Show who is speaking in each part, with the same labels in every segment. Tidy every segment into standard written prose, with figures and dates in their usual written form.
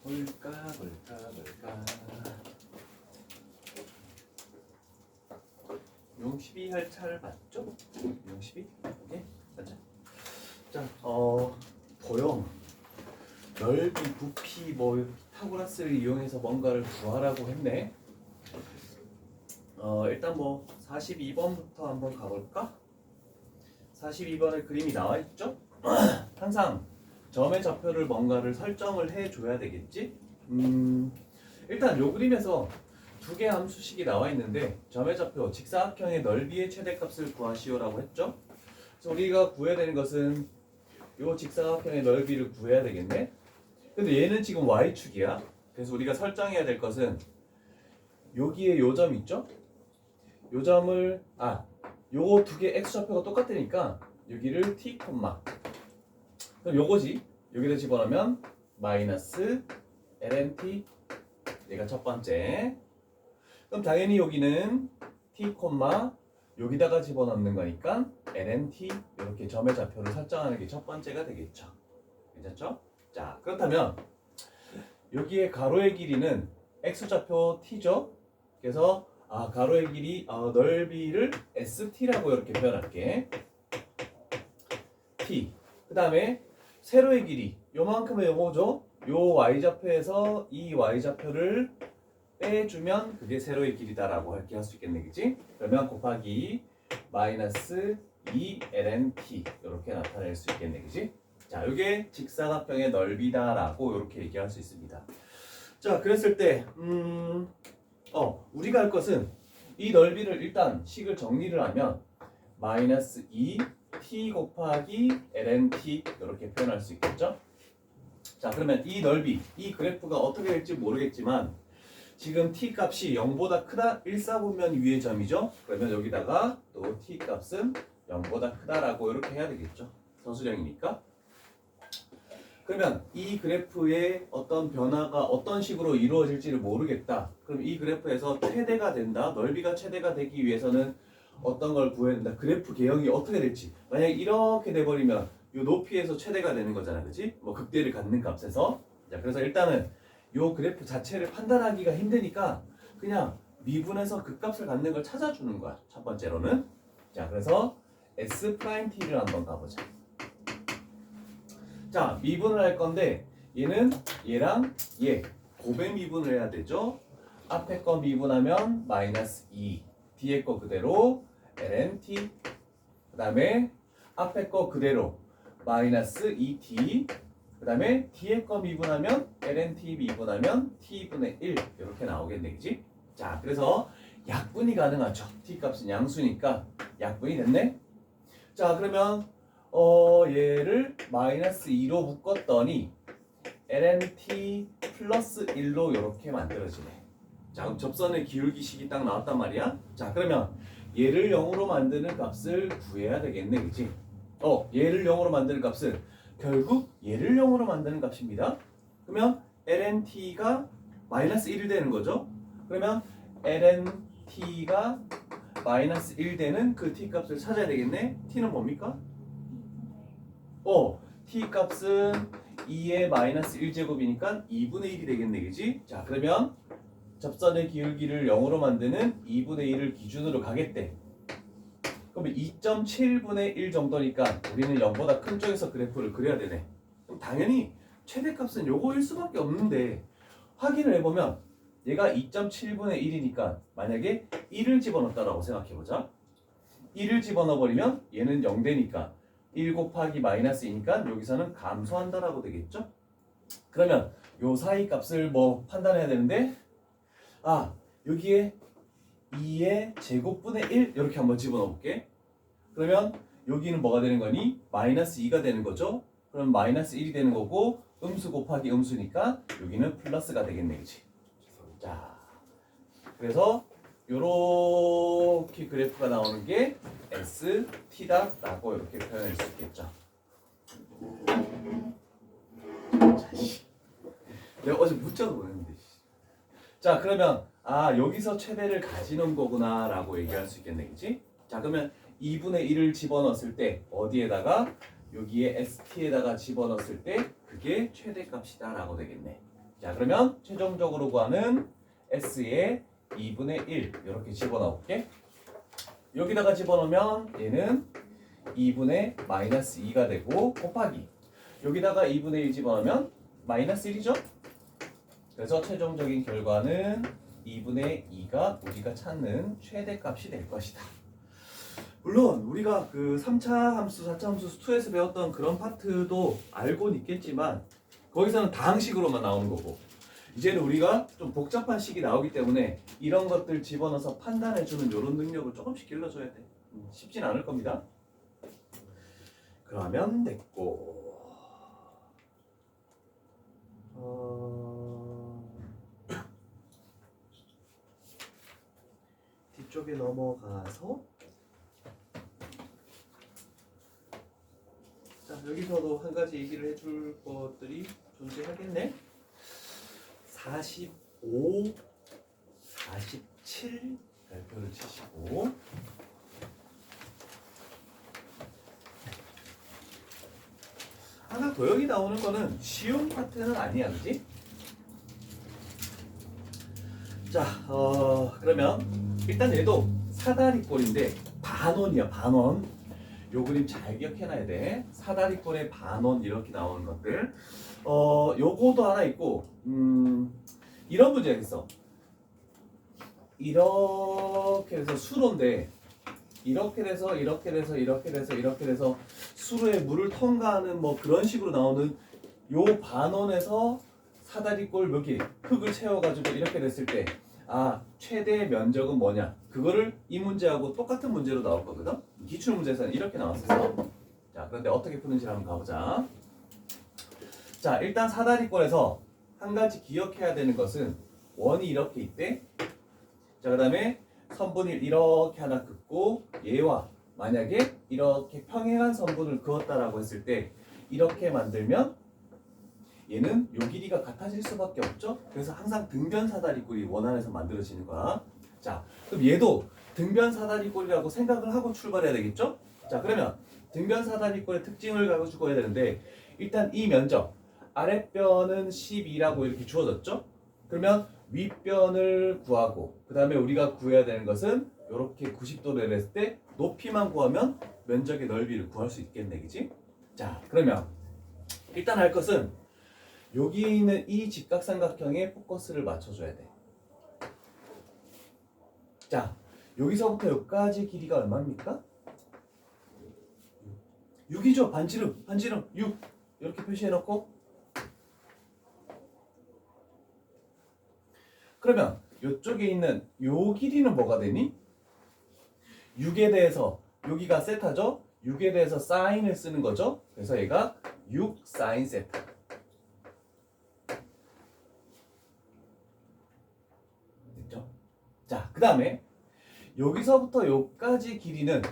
Speaker 1: 볼까. 용 12할 차를 맞죠? 용 12? 오케이? 맞죠? 자, 도형, 넓이, 부피, 뭐 피타고라스를 이용해서 뭔가를 구하라고 했네. 일단 뭐 42번부터 한번 가볼까? 42번의 그림이 나와 있죠? 항상 점의 좌표를 뭔가를 설정을 해줘야 되겠지? 일단 요 그림에서 두 개의 함수식이 나와 있는데 점의 좌표, 직사각형의 넓이의 최대값을 구하시오라고 했죠? 그래서 우리가 구해야 되는 것은 요 직사각형의 넓이를 구해야 되겠네? 근데 얘는 지금 y축이야. 그래서 우리가 설정해야 될 것은 여기에 요 점 있죠? 요 점을 요거 두 개 x좌표가 똑같으니까 여기를 t, 그럼 요거지. 여기다 집어넣으면 마이너스 ln(t) 얘가 첫 번째. 그럼 당연히 여기는 t, 여기다가 집어넣는 거니까 ln(t) 이렇게 점의 좌표를 설정하는 게 첫 번째가 되겠죠. 괜찮죠? 자, 그렇다면 여기에 가로의 길이는 x좌표 t죠. 그래서 가로의 길이 넓이를 st라고 이렇게 표현할게. t. 그 다음에 세로의 길이 요만큼의 요거죠. 요 y좌표에서 이 y좌표를 빼주면 그게 세로의 길이다라고 이렇게 할 수 있겠네, 그치? 그러면 곱하기 마이너스 2ln(t) 이렇게 나타낼 수 있겠네, 그치? 자, 이게 직사각형의 넓이다라고 이렇게 얘기할 수 있습니다. 자, 그랬을 때 우리가 할 것은 이 넓이를 일단 식을 정리를 하면 마이너스 2t 곱하기 ln(t) 이렇게 표현할 수 있겠죠? 자, 그러면 이 넓이, 이 그래프가 어떻게 될지 모르겠지만 지금 t 값이 0보다 크다, 1사분면 위의 점이죠? 그러면 여기다가 또 t 값은 0보다 크다라고 이렇게 해야 되겠죠? 서술형이니까. 그러면 이 그래프의 어떤 변화가 어떤 식으로 이루어질지를 모르겠다. 그럼 이 그래프에서 최대가 된다. 넓이가 최대가 되기 위해서는 어떤 걸 구해야 된다. 그래프 개형이 어떻게 될지. 만약에 이렇게 돼버리면 이 높이에서 최대가 되는 거잖아. 그치? 뭐 극대를 갖는 값에서. 자, 그래서 일단은 이 그래프 자체를 판단하기가 힘드니까 그냥 미분해서 그 값을 갖는 걸 찾아주는 거야. 첫 번째로는. 자, 그래서 S'T를 한번 가보자. 자, 미분을 할 건데 얘는 얘랑 얘 곱의 미분을 해야 되죠. 앞에 거 미분하면 마이너스 2, 뒤에 거 그대로 ln(t), 그 다음에 앞에 거 그대로 마이너스 2t, 그 다음에 뒤에 거 미분하면 ln(t) 미분하면 t분의 1 이렇게 나오겠네, 그치? 자, 그래서 약분이 가능하죠. t 값은 양수니까 약분이 됐네. 자, 그러면 얘를 마이너스 2로 묶었더니 ln(t) 플러스 1로 이렇게 만들어지네. 자, 그럼 접선의 기울기식이 딱 나왔단 말이야. 자, 그러면 얘를 0으로 만드는 값을 구해야 되겠네, 그치? 얘를 0으로 만드는 값은 결국 얘를 0으로 만드는 값입니다. 그러면 ln(t가 마이너스 1이 되는 거죠. 그러면 ln(t가 마이너스 1 되는 그 t 값을 찾아야 되겠네. t는 뭡니까? t 값은 2의 마이너스 1제곱이니까 2분의 1이 되겠네, 그지? 자, 그러면 접선의 기울기를 0으로 만드는 2분의 1을 기준으로 가겠대. 그러면 2.7분의 1 정도니까 우리는 0보다 큰 쪽에서 그래프를 그려야 되네. 그럼 당연히 최대값은 요거일 수밖에 없는데 확인을 해보면 얘가 2.7분의 1이니까 만약에 1을 집어넣었다라고 생각해보자. 1을 집어넣어버리면 얘는 0 되니까 1 곱하기 마이너스 2니까 여기서는 감소한다라고 되겠죠? 그러면 요 사이 값을 뭐 판단해야 되는데 여기에 2의 제곱분의 1 이렇게 한번 집어넣어 볼게. 그러면 여기는 뭐가 되는 거니? 마이너스 2가 되는 거죠? 그럼 마이너스 1이 되는 거고 음수 곱하기 음수니까 여기는 플러스가 되겠네, 그치? 자, 그래서 요렇게 그래프가 나오는 게 ST다라고 이렇게 표현할 수 있겠죠. 내가 어제 문자도 보냈는데. 자, 그러면 여기서 최대를 가지는 거구나 라고 얘기할 수 있겠네, 그치? 자, 그러면 2분의 1을 집어넣었을 때 어디에다가 여기에 ST에다가 집어넣었을 때 그게 최대값이다 라고 되겠네. 자, 그러면 최종적으로 구하는 S의 2분의 1 이렇게 집어넣을게. 여기다가 집어넣으면 얘는 2분의 마이너스 2가 되고 곱하기 여기다가 2분의 1 집어넣으면 마이너스 1이죠? 그래서 최종적인 결과는 2분의 2가 우리가 찾는 최대값이 될 것이다. 물론 우리가 그 3차 함수, 4차 함수 2에서 배웠던 그런 파트도 알고는 있겠지만 거기서는 다항식으로만 나오는 거고 이제는 우리가 좀 복잡한 식이 나오기 때문에 이런 것들 집어넣어서 판단해주는 이런 능력을 조금씩 길러줘야 돼. 쉽진 않을 겁니다. 그러면 됐고 뒤쪽에 넘어가서 자, 여기서도 한 가지 얘기를 해줄 것들이 존재하겠네. 45, 47 별표를 치시고 하나 도형이 나오는 거는 쉬운 파트는 아니야, 그지? 자, 그러면 일단 얘도 사다리꼴인데 반원이야, 반원. 요 그림 잘 기억해놔야 돼. 사다리꼴의 반원 이렇게 나오는 것들. 요거도 하나 있고, 이런 문제가 있어. 이렇게 해서 수로인데, 이렇게 돼서 이렇게 돼서 이렇게 돼서 이렇게 돼서 수로에 물을 통과하는 뭐 그런 식으로 나오는 요 반원에서 사다리꼴 몇 개 흙을 채워가지고 이렇게 됐을 때 아 최대 면적은 뭐냐 그거를 이 문제하고 똑같은 문제로 나올 거거든. 기출 문제에서는 이렇게 나왔었어. 자 그런데 어떻게 푸는지 한번 가보자. 자 일단 사다리꼴에서 한 가지 기억해야 되는 것은 원이 이렇게 있대. 자 그다음에 선분을 이렇게 하나 긋고 얘와 만약에 이렇게 평행한 선분을 그었다라고 했을 때 이렇게 만들면 얘는 요 길이가 같아질 수밖에 없죠. 그래서 항상 등변 사다리꼴이 원 안에서 만들어지는 거야. 자 그럼 얘도 등변 사다리꼴이라고 생각을 하고 출발해야 되겠죠. 자 그러면 등변 사다리꼴의 특징을 가지고 해야 되는데 일단 이 면적 아랫변은 12라고 이렇게 주어졌죠. 그러면 윗변을 구하고 그 다음에 우리가 구해야 되는 것은 이렇게 90도를 했을 때 높이만 구하면 면적의 넓이를 구할 수 있겠네, 그지? 자 그러면 일단 할 것은 여기 있는 이 직각삼각형에 포커스를 맞춰줘야 돼. 자 여기서부터 여기까지 길이가 얼마입니까? 6이죠. 반지름 6 이렇게 표시해놓고 그러면 이쪽에 있는 요 길이는 뭐가 되니? 6에 대해서 여기가 세타죠? 6에 대해서 사인을 쓰는 거죠? 그래서 얘가 6 사인 세타. 됐죠? 자, 그 다음에 여기서부터 여기까지 길이는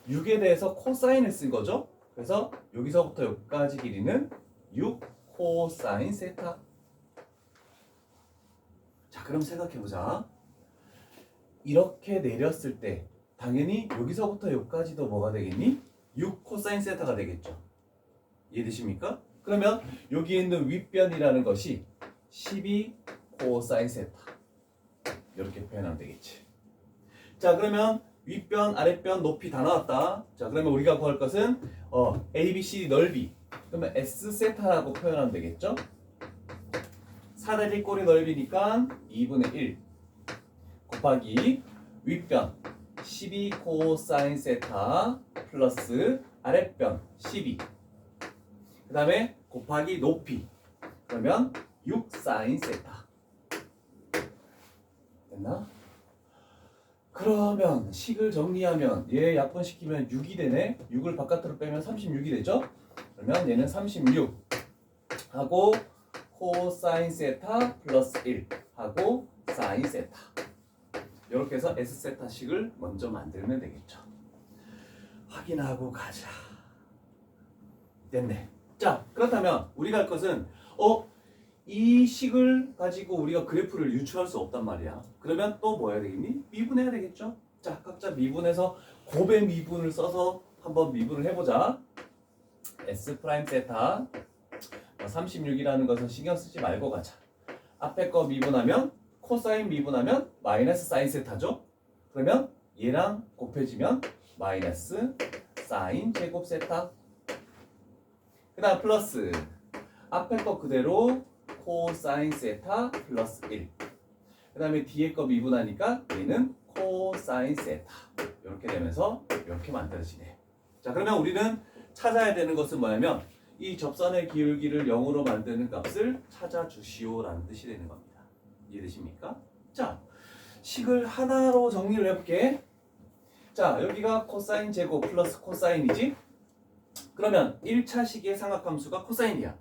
Speaker 1: 6에 대해서 코사인을 쓴 거죠? 그래서 여기서부터 여기까지 길이는 6 코사인 세타. 자 그럼 생각해보자. 이렇게 내렸을 때 당연히 여기서부터 여기까지도 뭐가 되겠니? 6 코사인 세타가 되겠죠. 이해되십니까? 그러면 여기 있는 윗변이라는 것이 12 코사인 세타 이렇게 표현하면 되겠지. 자 그러면 윗변 아랫변 높이 다 나왔다. 자 그러면 우리가 구할 것은 ABCD 넓이 그러면 S 세타라고 표현하면 되겠죠. 사다리꼴의 넓이니까 2분의 1 곱하기 윗변 12 코사인 세타 플러스 아랫변 12 그 다음에 곱하기 높이 그러면 6 사인 세타 됐나? 그러면 식을 정리하면 얘 약분시키면 6이 되네. 6을 바깥으로 빼면 36이 되죠. 그러면 얘는 36 하고 코사인 세타 플러스 1 하고 사인 세타 이렇게 해서 S세타식을 먼저 만들면 되겠죠. 확인하고 가자. 됐네. 자 그렇다면 우리가 할 것은 이 식을 가지고 우리가 그래프를 유추할 수 없단 말이야. 그러면 또 뭐 해야 되겠니? 미분해야 되겠죠. 자 각자 미분해서 곱의 미분을 써서 한번 미분을 해보자. S 프라임 세타 36이라는 것은 신경 쓰지 말고 가자. 앞에 거 미분하면 코사인 미분하면 마이너스 사인 세타죠. 그러면 얘랑 곱해지면 마이너스 사인 제곱 세타. 그 다음 플러스 앞에 거 그대로 코사인 세타 플러스 1. 그 다음에 뒤에 거 미분하니까 얘는 코사인 세타. 이렇게 되면서 이렇게 만들어지네. 자, 그러면 우리는 찾아야 되는 것은 뭐냐면 이 접선의 기울기를 0으로 만드는 값을 찾아주시오라는 뜻이 되는 겁니다. 이해되십니까? 자, 식을 하나로 정리를 해볼게. 자, 여기가 코사인 제곱 플러스 코사인이지? 그러면 1차 식의 삼각함수가 코사인이야.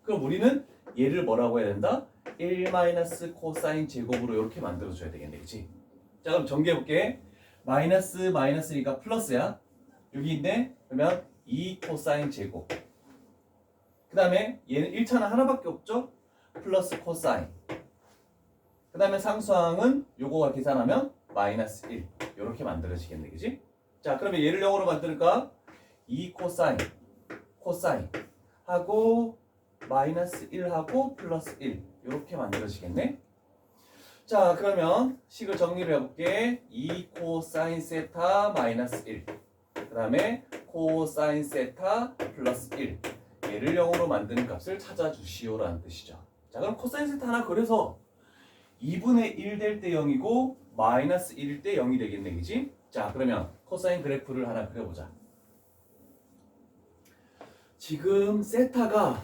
Speaker 1: 그럼 우리는 얘를 뭐라고 해야 된다? 1 마이너스 코사인 제곱으로 이렇게 만들어줘야 되겠네, 그치? 자, 그럼 정리해볼게. 마이너스 마이너스니까 플러스야. 여기 있네. 그러면 2 코사인 제곱. 그 다음에 얘는 1차는 하나밖에 없죠? 플러스 코사인. 그 다음에 상수항은 요거가 계산하면 마이너스 1. 이렇게 만들어지겠네, 그지? 자, 그러면 얘를 0으로 만들까? 2 코사인, 코사인 하고 마이너스 1하고 플러스 1. 이렇게 만들어지겠네. 자, 그러면 식을 정리를 해볼게. 2 코사인 세타 마이너스 1. 그 다음에 코사인 세타 플러스 1. 얘를 0으로 만드는 값을 찾아주시오라는 뜻이죠. 자, 그럼 코사인 세타 하나 그려서 2분의 1 될 때 0이고 마이너스 1일 때 0이 되겠네, 그지? 자, 그러면 코사인 그래프를 하나 그려보자. 지금 세타가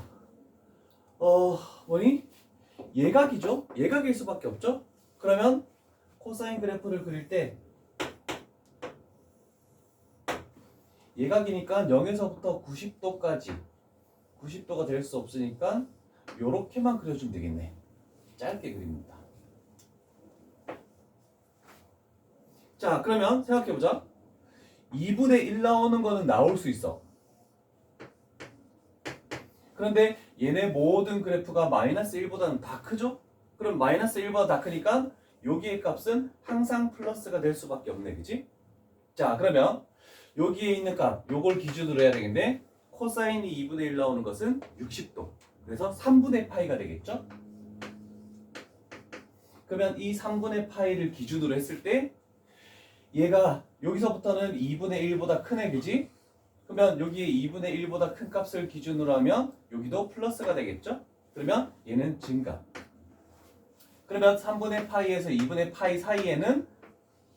Speaker 1: 뭐니? 예각이죠? 예각일 수밖에 없죠? 그러면 코사인 그래프를 그릴 때 예각이니까 0에서부터 90도까지 90도가 될 수 없으니까 요렇게만 그려주면 되겠네. 짧게 그립니다. 자, 그러면 생각해보자. 2분의 1 나오는 거는 나올 수 있어. 그런데 얘네 모든 그래프가 마이너스 1보다는 다 크죠? 그럼 마이너스 1보다 다 크니까 여기의 값은 항상 플러스가 될 수밖에 없네, 그치? 자, 그러면 여기에 있는 값, 요걸 기준으로 해야 되겠네. 코사인이 2분의 1 나오는 것은 60도. 그래서 3분의 파이가 되겠죠? 그러면 이 3분의 파이를 기준으로 했을 때 얘가 여기서부터는 2분의 1보다 크네, 그지? 그러면 여기에 2분의 1보다 큰 값을 기준으로 하면 여기도 플러스가 되겠죠? 그러면 얘는 증가. 그러면 3분의 파이에서 2분의 파이 사이에는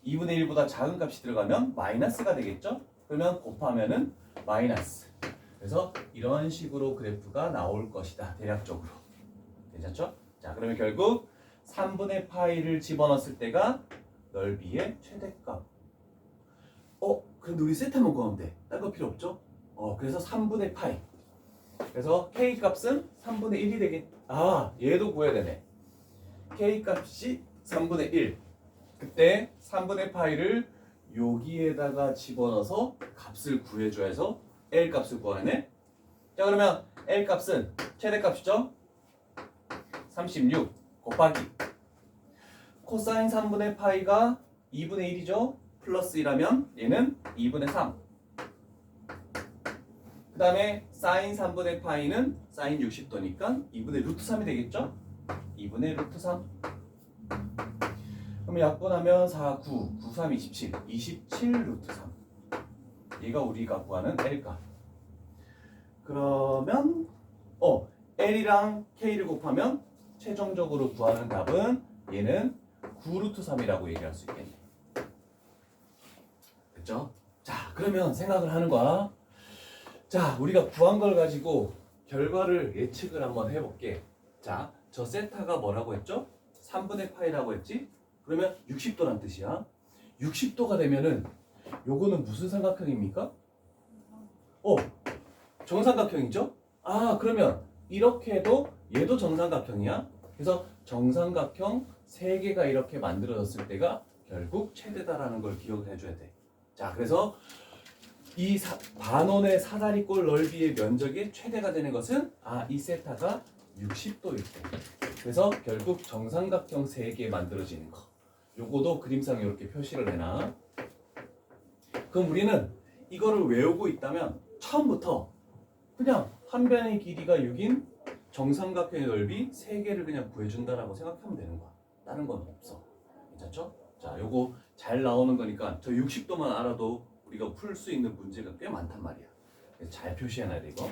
Speaker 1: 2분의 1보다 작은 값이 들어가면 마이너스가 되겠죠? 그러면 곱하면은 마이너스. 그래서 이런 식으로 그래프가 나올 것이다, 대략적으로. 괜찮죠? 자, 그러면 결국 3분의 파이를 집어넣었을 때가 넓이의 최대값. 그런데 우리 세타만 구하면 돼. 딴 거 필요 없죠? 그래서 3분의 파이. 그래서 K 값은 3분의 1이 되겠. 얘도 구해야 되네. K 값이 3분의 1. 그때 3분의 파이를 여기에다가 집어넣어서 값을 구해줘야 해서 L 값을 구하네. 자, 그러면 L 값은 최대값이죠? 36 곱하기 코사인 3분의 파이가 2분의 1이죠? 플러스 1하면 얘는 2분의 3. 그 다음에 사인 3분의 파이는 사인 60도니까 2분의 루트 3이 되겠죠? 2분의 루트 3. 그러면 약분하면 4, 9, 9, 3, 27. 27 루트 3. 얘가 우리가 구하는 L값. 그러면 L이랑 K를 곱하면 최종적으로 구하는 값은 얘는 9 루트 3이라고 얘기할 수 있겠네. 그렇죠? 자, 그러면 생각을 하는 거야. 자, 우리가 구한 걸 가지고 결과를 예측을 한번 해볼게. 자, 저 세타가 뭐라고 했죠? 3분의 파이라고 했지? 그러면 60도란 뜻이야. 60도가 되면은 요거는 무슨 삼각형입니까? 정삼각형이죠? 그러면 이렇게 해도 얘도 정삼각형이야. 그래서 정삼각형 3개가 이렇게 만들어졌을 때가 결국 최대다라는 걸 기억을 해줘야 돼. 자, 그래서 이 반원의 사다리꼴 넓이의 면적이 최대가 되는 것은 이 세타가 60도일 때. 그래서 결국 정삼각형 3개 만들어지는 거. 요거도 그림상에 이렇게 표시를 해놔. 그럼 우리는 이거를 외우고 있다면 처음부터 그냥 한 변의 길이가 6인 정삼각형의 넓이 3개를 그냥 구해준다라고 생각하면 되는 거야. 다른 건 없어. 괜찮죠? 자, 요거 잘 나오는 거니까 저 60도만 알아도 우리가 풀 수 있는 문제가 꽤 많단 말이야. 그래서 잘 표시해놔야 돼, 이거.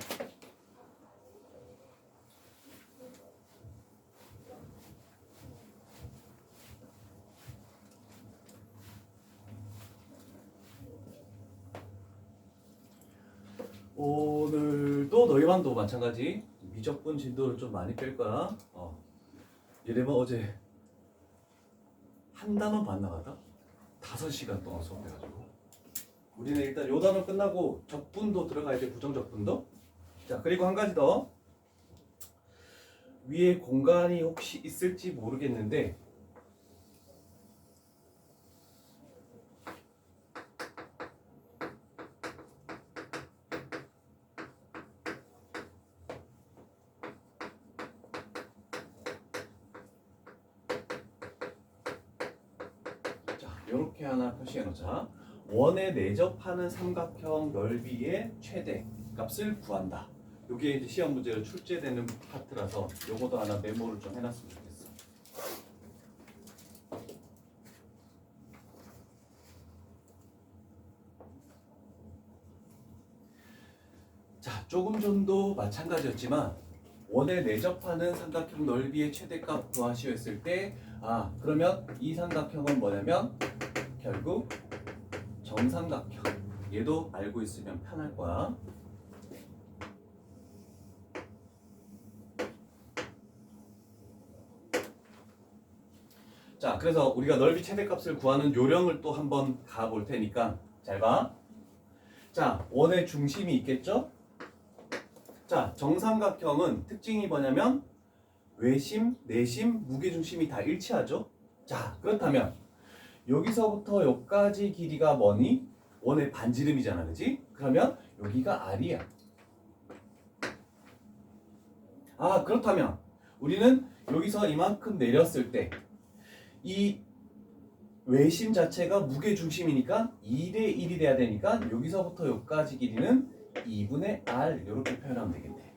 Speaker 1: 오늘도 너희 반도 마찬가지 미적분 진도를 좀 많이 뺄 거야. 얘네만 어제 한 단원 반 나가다 5시간 동안 수업해가지고 우리는 일단 요 단원 끝나고 적분도 들어가야 돼. 부정적분도. 자, 그리고 한 가지 더. 위에 공간이 혹시 있을지 모르겠는데 이렇게 하나 표시해 놓자. 원에 내접하는 삼각형 넓이의 최대 값을 구한다. 이게 이제 시험 문제로 출제되는 파트라서 요것도 하나 메모를 좀 해놨으면 좋겠어. 자, 조금 전도 마찬가지였지만 원에 내접하는 삼각형 넓이의 최대값 구하시오 했을 때 그러면 이 삼각형은 뭐냐면 결국 정삼각형. 얘도 알고 있으면 편할 거야. 자, 그래서 우리가 넓이 최대값을 구하는 요령을 또 한번 가볼 테니까 잘 봐. 자, 원의 중심이 있겠죠? 자, 정삼각형은 특징이 뭐냐면 외심, 내심, 무게중심이 다 일치하죠? 자, 그렇다면 여기서부터 여기까지 길이가 뭐니? 원의 반지름이잖아, 그지? 그러면 여기가 R이야. 그렇다면 우리는 여기서 이만큼 내렸을 때 이 외심 자체가 무게중심이니까 2대 1이 돼야 되니까 여기서부터 여기까지 길이는 2분의 R 이렇게 표현하면 되겠네.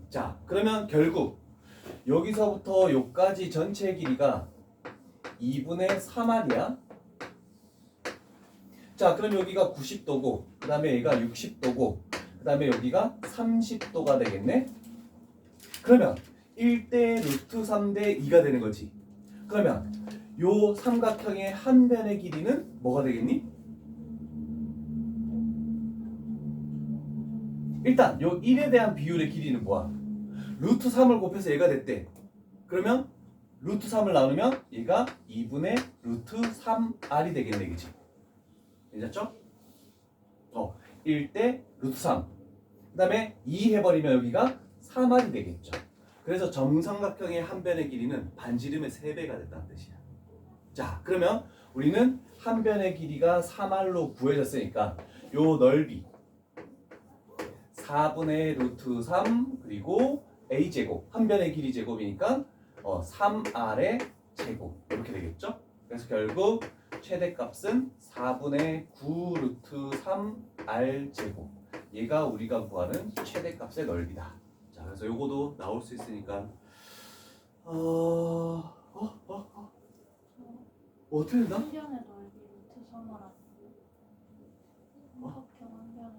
Speaker 1: 자, 그러면 결국 여기서부터 여기까지 전체 길이가 2분의 3R이야. 자, 그럼 여기가 90도고 그 다음에 얘가 60도고 그 다음에 여기가 30도가 되겠네. 그러면 1대 루트 3대 2가 되는 거지. 그러면 요 삼각형의 한 변의 길이는 뭐가 되겠니? 일단 요 1에 대한 비율의 길이는 뭐야? 루트 3을 곱해서 얘가 됐대. 그러면 루트 3을 나누면 얘가 2분의 루트 3R이 되겠네, 그치? 괜찮죠? 1대 루트 3. 그 다음에 2 해버리면 여기가 3R이 되겠죠. 그래서 정삼각형의 한 변의 길이는 반지름의 3배가 됐다는 뜻이야. 자, 그러면 우리는 한 변의 길이가 3R로 구해졌으니까 요 넓이 4분의 루트 3 그리고 A제곱 한 변의 길이 제곱이니까 3R의 제곱 이렇게 되겠죠? 그래서 결국 최대값은 4분의 9 루트 3R 제곱. 얘가 우리가 구하는 최대값의 넓이다. 자, 그래서 요거도 나올 수 있으니까 어떻게 된다?
Speaker 2: 한 변의 넓이 루트 3R 삼각형 한 변의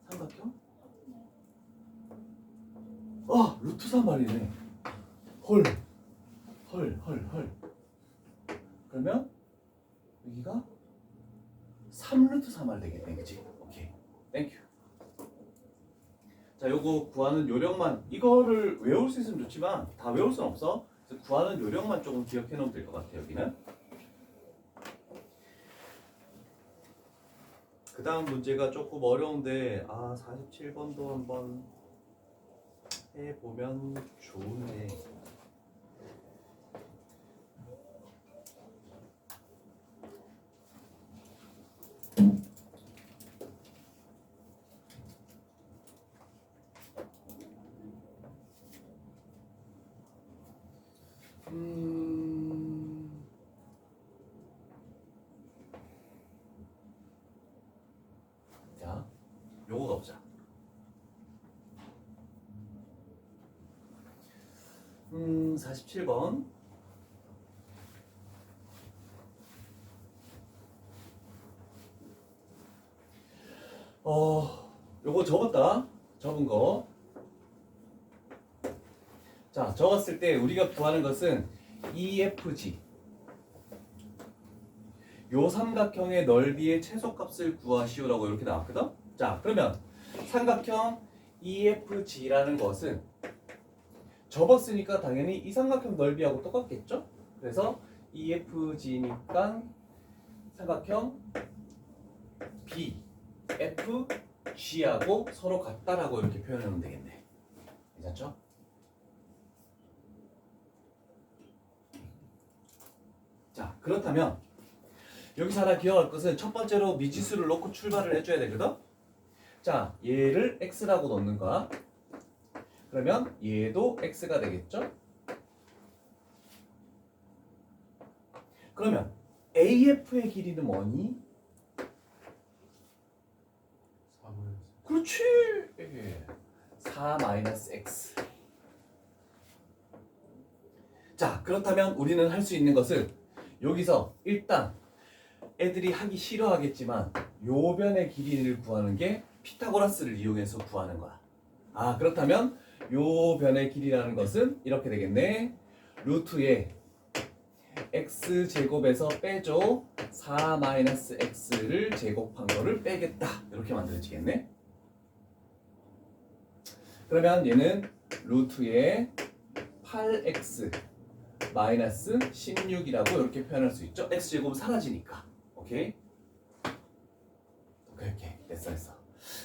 Speaker 1: 삼각형?
Speaker 2: 네.
Speaker 1: 루트 3R이네. 헐. 그러면 여기가 3루트 3R 되겠네, 그치? 오케이, 땡큐. 자, 요거 구하는 요령만 이거를 외울 수 있으면 좋지만 다 외울 순 없어. 그래서 구하는 요령만 조금 기억해 놓으면 될 것 같아. 여기는 그 다음 문제가 조금 어려운데 47번도 한번 해보면 좋은데 요거 가보자. 47번. 요거 접었다. 접은 거. 자, 적었을 때 우리가 구하는 것은 EFG. 요 삼각형의 넓이의 최소값을 구하시오라고 이렇게 나왔거든. 자, 그러면 삼각형 EFG라는 것은 접었으니까 당연히 이 삼각형 넓이하고 똑같겠죠? 그래서 EFG니까 삼각형 BFG하고 서로 같다라고 이렇게 표현하면 되겠네. 괜찮죠? 자, 그렇다면 여기서 하나 기억할 것은 첫 번째로 미지수를 놓고 출발을 해줘야 되거든. 자, 얘를 x라고 놓는 거야. 그러면 얘도 x가 되겠죠? 그러면 AF의 길이는 뭐니?
Speaker 3: 4분의
Speaker 1: 그렇지. 4-x. 자, 그렇다면 우리는 할 수 있는 것은 여기서 일단 애들이 하기 싫어하겠지만 요 변의 길이를 구하는 게 피타고라스를 이용해서 구하는 거야. 아, 그렇다면 요 변의 길이라는 것은 이렇게 되겠네. 루트에 x제곱에서 빼줘 4-x를 제곱한 거를 빼겠다. 이렇게 만들어지겠네. 그러면 얘는 루트에 8x 마이너스 16이라고 이렇게 표현할 수 있죠. x제곱은 사라지니까. 오케이? 오케이. 됐어.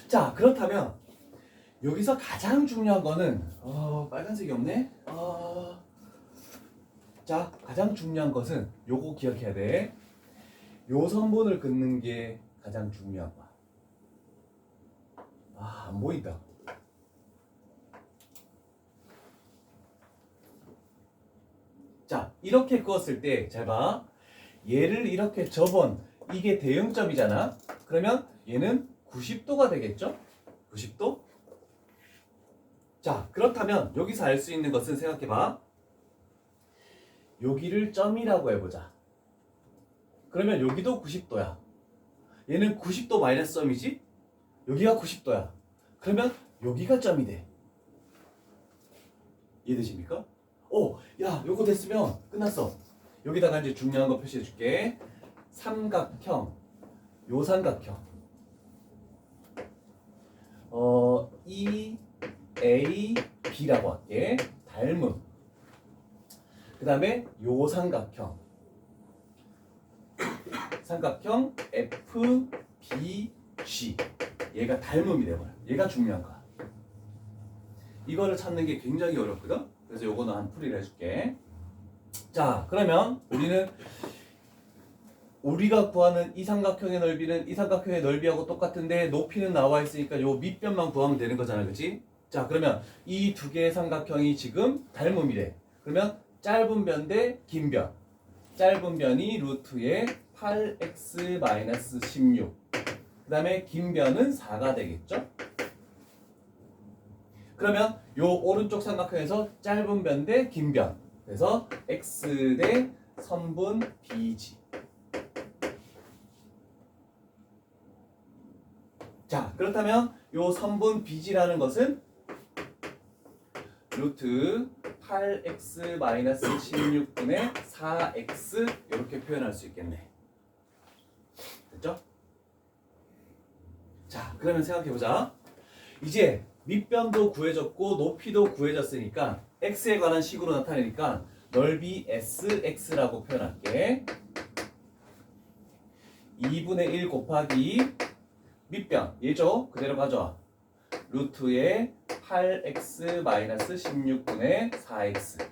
Speaker 1: 자, 그렇다면 여기서 가장 중요한 거는 빨간색이 없네. 자, 가장 중요한 것은 요거 기억해야 돼. 요 선분을 긋는 게 가장 중요한 거야. 안 보인다. 자, 이렇게 그었을 때 잘 봐. 얘를 이렇게 접은 이게 대응점이잖아. 그러면 얘는 90도가 되겠죠? 90도? 자, 그렇다면 여기서 알 수 있는 것은 생각해봐. 여기를 점이라고 해보자. 그러면 여기도 90도야. 얘는 90도 마이너스 점이지? 여기가 90도야. 그러면 여기가 점이 돼. 이해되십니까? 야, 요거 됐으면 끝났어. 여기다가 이제 중요한 거 표시해 줄게. 삼각형, 요 삼각형. EAB라고 할게. 닮음. 그 다음에 요 삼각형. 삼각형 FBG. 얘가 닮음이 돼버려. 얘가 중요한 거야. 이거를 찾는 게 굉장히 어렵거든. 그래서 요거는 한 풀이를 해줄게. 자, 그러면 우리는 우리가 구하는 이 삼각형의 넓이는 이 삼각형의 넓이하고 똑같은데 높이는 나와 있으니까 요 밑변만 구하면 되는 거잖아, 그치? 자, 그러면 이 두 개의 삼각형이 지금 닮음이래. 그러면 짧은 변 대 긴 변. 짧은 변이 루트에 8x-16. 그 다음에 긴 변은 4가 되겠죠? 그러면 요 오른쪽 삼각형에서 짧은 변 대 긴 변. 그래서 x 대 선분 bg. 자, 그렇다면 요 선분 bg라는 것은 루트 8x-16분의 4x 이렇게 표현할 수 있겠네. 됐죠? 자, 그러면 생각해보자. 이제 밑변도 구해졌고 높이도 구해졌으니까 x에 관한 식으로 나타내니까 넓이 sx라고 표현할게. 2분의 1 곱하기 밑변 얘죠? 그대로 가져와. 루트에 8x-16분의 4x.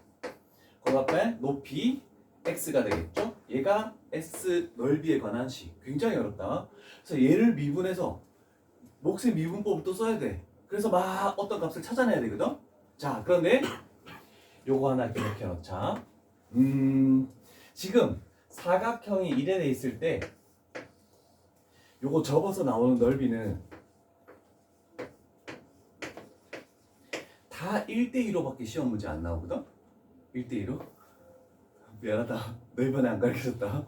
Speaker 1: 그 앞에 높이 x가 되겠죠? 얘가 s 넓이에 관한 식. 굉장히 어렵다. 그래서 얘를 미분해서 몫의 미분법을 또 써야 돼. 그래서 막 어떤 값을 찾아내야 되거든? 자, 그런데 요거 하나 기억해 놓자. 지금 사각형이 이래 돼 있을 때 요거 접어서 나오는 넓이는 다 1대2로밖에 시험 문제 안 나오거든? 1대2로? 미안하다. 너 이번에 안 가르쳐줬다.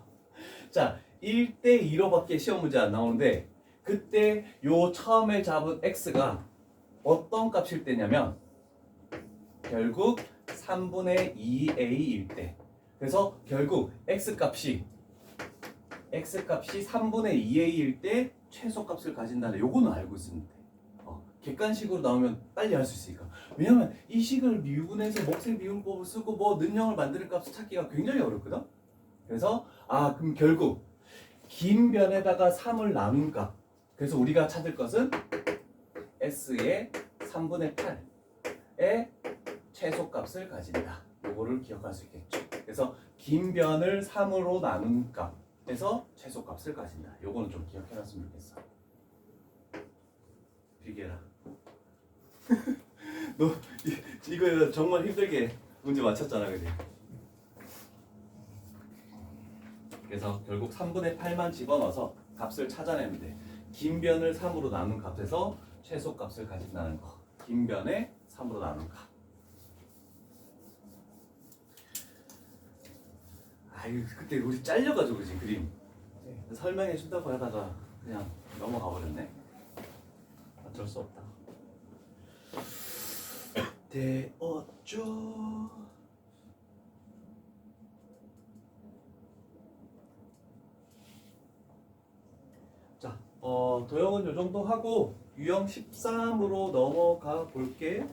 Speaker 1: 자, 1대2로밖에 시험 문제 안 나오는데 그때 요 처음에 잡은 x가 어떤 값일 때냐면 결국 3분의 2a일 때. 그래서 결국 x값이 3분의 2a일 때 최소값을 가진다는 요거는 알고 있으면 돼. 객관식으로 나오면 빨리 할 수 있으니까. 왜냐면 이 식을 미분해서 몫의 미분법을 쓰고 뭐 는형을 만드는 값을 찾기가 굉장히 어렵거든. 그래서 그럼 결국 긴 변에다가 3을 나눈 값. 그래서 우리가 찾을 것은 s의 3분의 8의 최소값을 가진다. 요거를 기억할 수 있겠죠. 그래서 긴 변을 3으로 나눈 값에서 최소값을 가진다. 요거는 좀 기억해놨으면 좋겠어. 비계라. 너 이거 정말 힘들게 문제 맞췄잖아, 그지? 그래서 결국 3분의 8만 집어넣어서 값을 찾아내면 돼. 긴 변을 3으로 나눈 값에서 최소값을 가진다는 거. 긴 변에 3으로 나눈 값. 아유, 그때 우리 잘려가지고 그지 그림. 설명해 준다고 하다가 그냥 넘어가 버렸네. 어쩔 수 없다. 되었죠. 자, 도형은 요 정도 하고 유형 13으로 넘어가 볼게.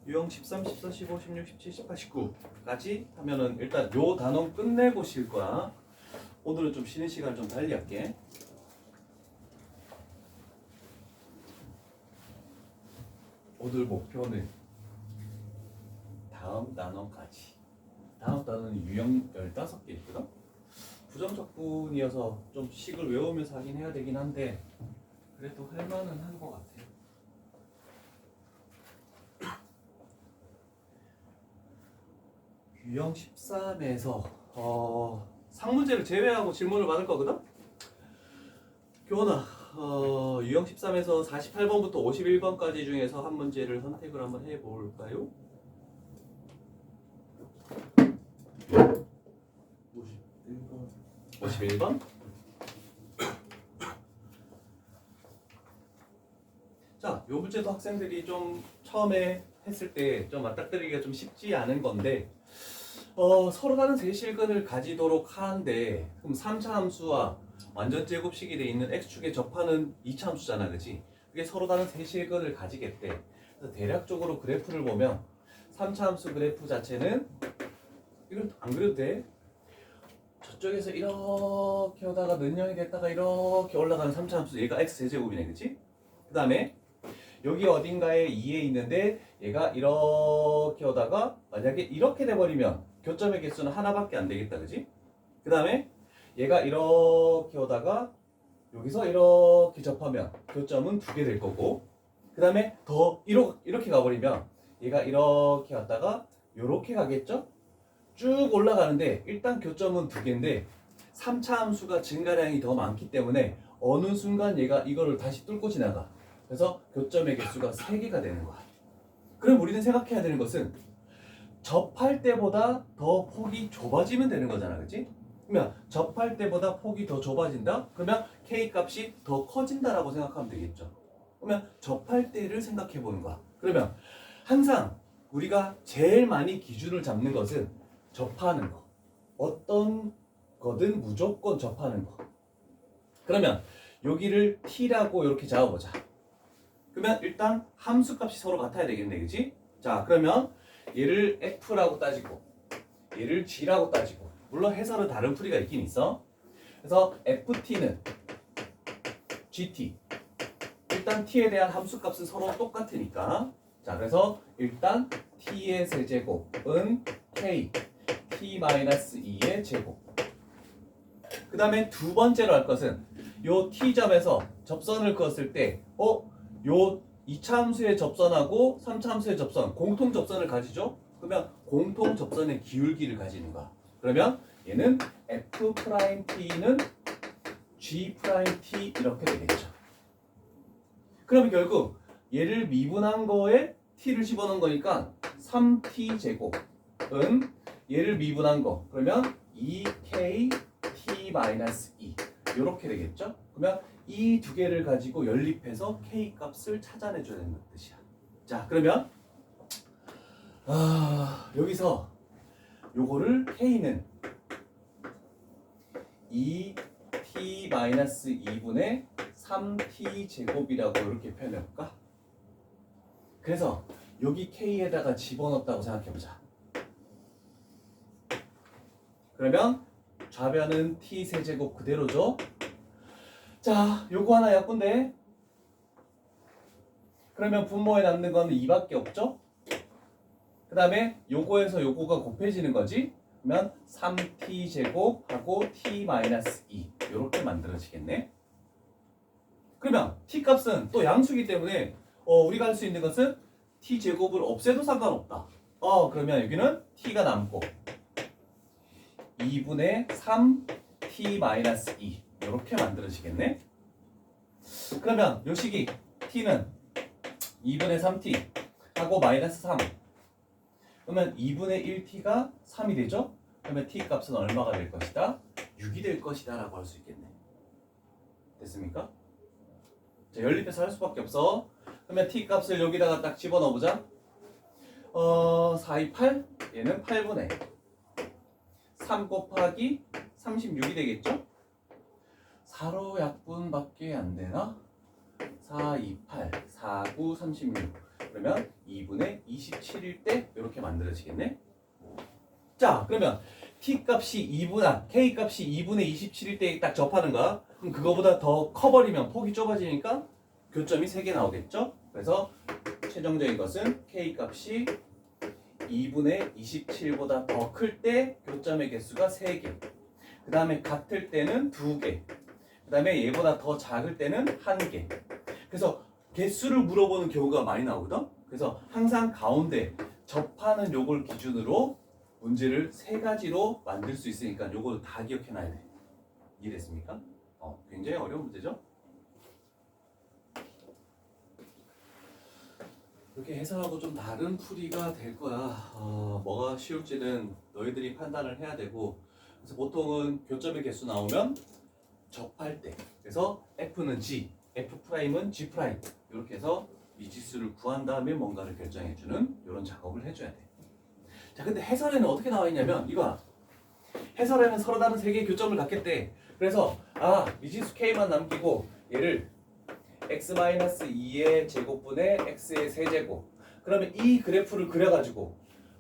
Speaker 1: 유형 13, 14, 15, 16, 17, 18, 19까지 하면은 일단 요 단원 끝내고 쉴 거야. 오늘은 좀 쉬는 시간을 좀 달리 할게. 오늘 목표는 다음 단원까지. 다음 단원이 유형 15개 있거든? 부정적분이어서 좀 식을 외우면서 하긴 해야 되긴 한데 그래도 할 만은 한 것 같아. 유형 13에서 상문제를 제외하고 질문을 받을 거거든? 교원아, 유형 13에서 48번부터 51번까지 중에서 한 문제를 선택을 한번 해볼까요? 51번? 자, 요 문제도 학생들이 좀 처음에 했을 때 좀 맞닥뜨리기가 좀 쉽지 않은 건데 서로 다른 세실근을 가지도록 하는데 그럼 3차 함수와 완전 제곱식이 돼 있는 x축에 접하는 2차 함수잖아, 그치? 그게 서로 다른 세실근을 가지겠대. 그래서 대략적으로 그래프를 보면 3차 함수 그래프 자체는 이걸 안 그려도 돼. 저쪽에서 이렇게 오다가 는형이 됐다가 이렇게 올라가는 3차 함수, 얘가 x 제곱이네, 그치? 그 다음에 여기 어딘가에 2에 있는데 얘가 이렇게 오다가 만약에 이렇게 돼버리면 교점의 개수는 하나밖에 안 되겠다, 그지? 그 다음에 얘가 이렇게 오다가 여기서 이렇게 접하면 교점은 2개 될 거고, 그 다음에 더 이렇게 가버리면 얘가 이렇게 왔다가 이렇게 가겠죠? 쭉 올라가는데 일단 교점은 2개인데 3차 함수가 증가량이 더 많기 때문에 어느 순간 얘가 이거를 다시 뚫고 지나가. 그래서 교점의 개수가 3개가 되는 거야. 그럼 우리는 생각해야 되는 것은 접할 때보다 더 폭이 좁아지면 되는 거잖아, 그치? 그러면 접할 때보다 폭이 더 좁아진다? 그러면 K 값이 더 커진다라고 생각하면 되겠죠. 그러면 접할 때를 생각해 보는 거야. 그러면 항상 우리가 제일 많이 기준을 잡는 것은 접하는 거. 어떤 거든 무조건 접하는 거. 그러면 여기를 T라고 이렇게 잡아보자. 그러면 일단 함수값이 서로 같아야 되겠네, 그치? 자, 그러면 얘를 F라고 따지고 얘를 G라고 따지고, 물론 해설은 다른 풀이가 있긴 있어. 그래서 FT는 GT, 일단 T에 대한 함수값은 서로 똑같으니까, 자, 그래서 일단 T의 세제곱은 K T-2의 제곱. 그 다음에 두 번째로 할 것은 요 T점에서 접선을 그었을 때 요 2차 함수의 접선하고 3차 함수의 접선, 공통 접선을 가지죠? 그러면 공통 접선의 기울기를 가지는 거야. 그러면 얘는 F'T는 G'T 이렇게 되겠죠. 그러면 결국 얘를 미분한 거에 t를 집어넣은 거니까 3t 제곱은 얘를 미분한 거. 그러면 2k t-2 이렇게 되겠죠? 그러면 이 두 개를 가지고 연립해서 k 값을 찾아내줘야 된다는 뜻이야. 자, 그러면 여기서 요거를 k는 2t-2분의 3t 제곱이라고 이렇게 표현해볼까? 그래서 여기 k에다가 집어넣었다고 생각해보자. 그러면 좌변은 t 세제곱 그대로죠. 자, 요거 하나 약분데 그러면 분모에 남는 건 2밖에 없죠. 그 다음에 요거에서 요거가 곱해지는 거지. 그러면 3t 제곱하고 t-2 이렇게 만들어지겠네. 그러면 t 값은 또 양수이기 때문에 우리가 할 수 있는 것은 t 제곱을 없애도 상관없다. 그러면 여기는 t가 남고 2분의 3t-2 이렇게 만들어지겠네. 그러면 요 식이 t는 2분의 3t 하고 마이너스 3. 그러면 2분의 1t가 3이 되죠? 그러면 t 값은 얼마가 될 것이다? 6이 될 것이다 라고 할 수 있겠네. 됐습니까? 자, 연립해서 할 수밖에 없어. 그러면 t 값을 여기다가 딱 집어넣어보자. 4, 2, 8. 얘는 8분의 3 곱하기 36이 되겠죠? 4로 약분밖에 안 되나? 4, 2, 8, 4, 9, 36. 그러면 2분의 27일 때 이렇게 만들어지겠네. 자, 그러면 t 값이 k 값이 2분의 27일 때 딱 접하는 거야. 그럼 그거보다 더 커버리면 폭이 좁아지니까 교점이 3개 나오겠죠? 그래서 최종적인 것은 k 값이 2분의 27보다 더 클 때 교점의 개수가 3개. 그 다음에 같을 때는 2개. 그 다음에 얘보다 더 작을 때는 1개. 그래서 개수를 물어보는 경우가 많이 나오거든. 그래서 항상 가운데 접하는 요걸 기준으로 문제를 3가지로 만들 수 있으니까 요걸 다 기억해놔야 돼. 이해됐습니까? 굉장히 어려운 문제죠? 이렇게 해석하고 좀 다른 풀이가 될 거야. 뭐가 쉬울지는 너희들이 판단을 해야 되고, 그래서 보통은 교점의 개수 나오면 접할 때, 그래서 F는 G, F'은 G' 이렇게 해서 미지수를 구한 다음에 뭔가를 결정해주는 이런 작업을 해줘야 돼. 자, 근데 해설에는 어떻게 나와 있냐면 이거야. 해설에는 서로 다른 3개의 교점을 갖겠대. 그래서 미지수 K만 남기고 얘를 x-2의 제곱분의 x의 세제곱. 그러면 이 그래프를 그려가지고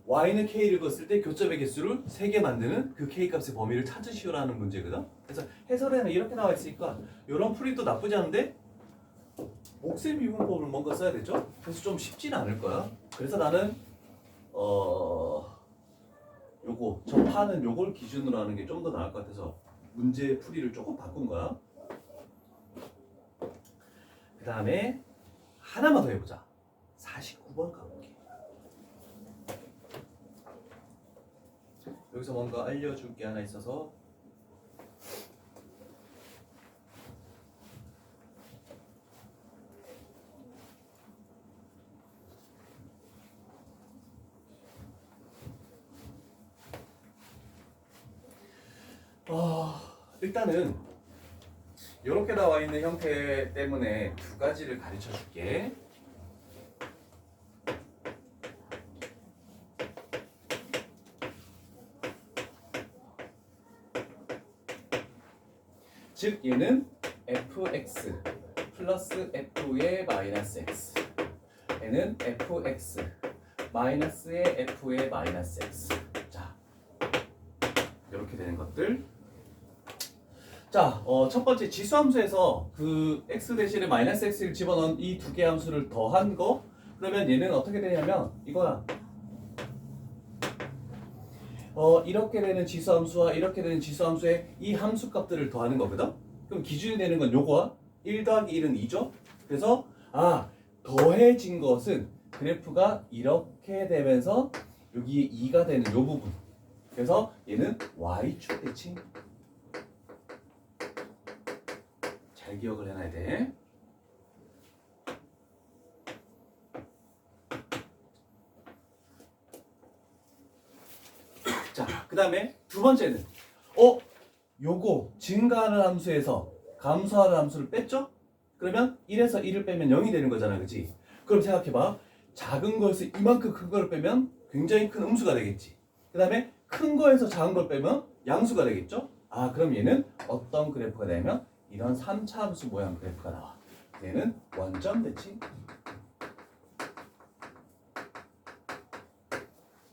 Speaker 1: y는 k를 그었을 때 교점의 개수를 3개 만드는 그 k 값의 범위를 찾으시오라는 문제거든. 그래서 해설에는 이렇게 나와 있으니까 이런 풀이도 나쁘지 않은데 옥셈 미분법을 뭔가 써야 되죠. 그래서 좀 쉽지는 않을 거야. 그래서 나는 요거 접하는 요걸 기준으로 하는 게 좀 더 나을 것 같아서 문제 풀이를 조금 바꾼 거야. 그 다음에 하나만 더 해보자. 49번 가볼게. 여기서 뭔가 알려줄 게 하나 있어서 일단은 이렇게 나와 있는 형태 때문에 2가지를 가르쳐 줄게. 즉 얘는 fx 플러스 f의 마이너스 x, 얘는 fx 마이너스의 f의 마이너스 x. 자, 이렇게 되는 것들. 자, 첫 번째 지수함수에서 그 x 대신에 마이너스 x를 집어넣은 이 2개 함수를 더한 거. 그러면 얘는 어떻게 되냐면 이거야. 이렇게 되는 지수함수와 이렇게 되는 지수함수의 이 함수 값들을 더하는 거거든. 그럼 기준이 되는 건 요거야. 1 더하기 1은 2죠. 그래서 더해진 것은 그래프가 이렇게 되면서 여기에 2가 되는 요 부분. 그래서 얘는 y축 대칭. 잘 기억을 해놔야 돼. 그 다음에 두 번째는 요거 증가하는 함수에서 감소하는 함수를 뺐죠? 그러면 1에서 1을 빼면 0이 되는 거잖아, 그치? 그럼 생각해봐. 작은 거에서 이만큼 큰 거를 빼면 굉장히 큰 음수가 되겠지. 그 다음에 큰 거에서 작은 걸 빼면 양수가 되겠죠? 아, 그럼 얘는 어떤 그래프가 되냐면 이런 3차 함수 모양 그래프가 나와. 얘는 원점 대칭.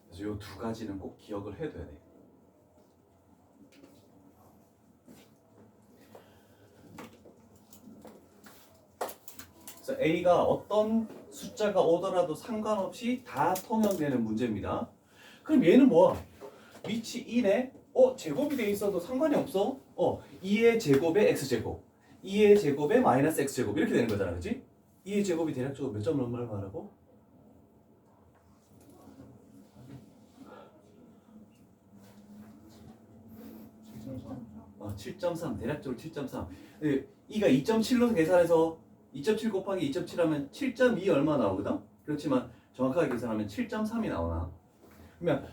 Speaker 1: 그래서 요 두 가지는 꼭 기억을 해둬야 돼. 그래서 A가 어떤 숫자가 오더라도 상관없이 다 통용되는 문제입니다. 그럼 얘는 뭐야? 위치 1에 제곱이 돼 있어도 상관이 없어. 2의 제곱에 x제곱, 2의 제곱에 마이너스 x제곱 이렇게 되는 거잖아, 그치? 2의 제곱이 대략적으로 몇 점을 얼마를 말하고? 7.3, 대략적으로 7.3. 2가 2.7로 계산해서 2.7 곱하기 2.7 하면 7.2 얼마 나오거든? 그렇지만 정확하게 계산하면 7.3이 나오나? 그러면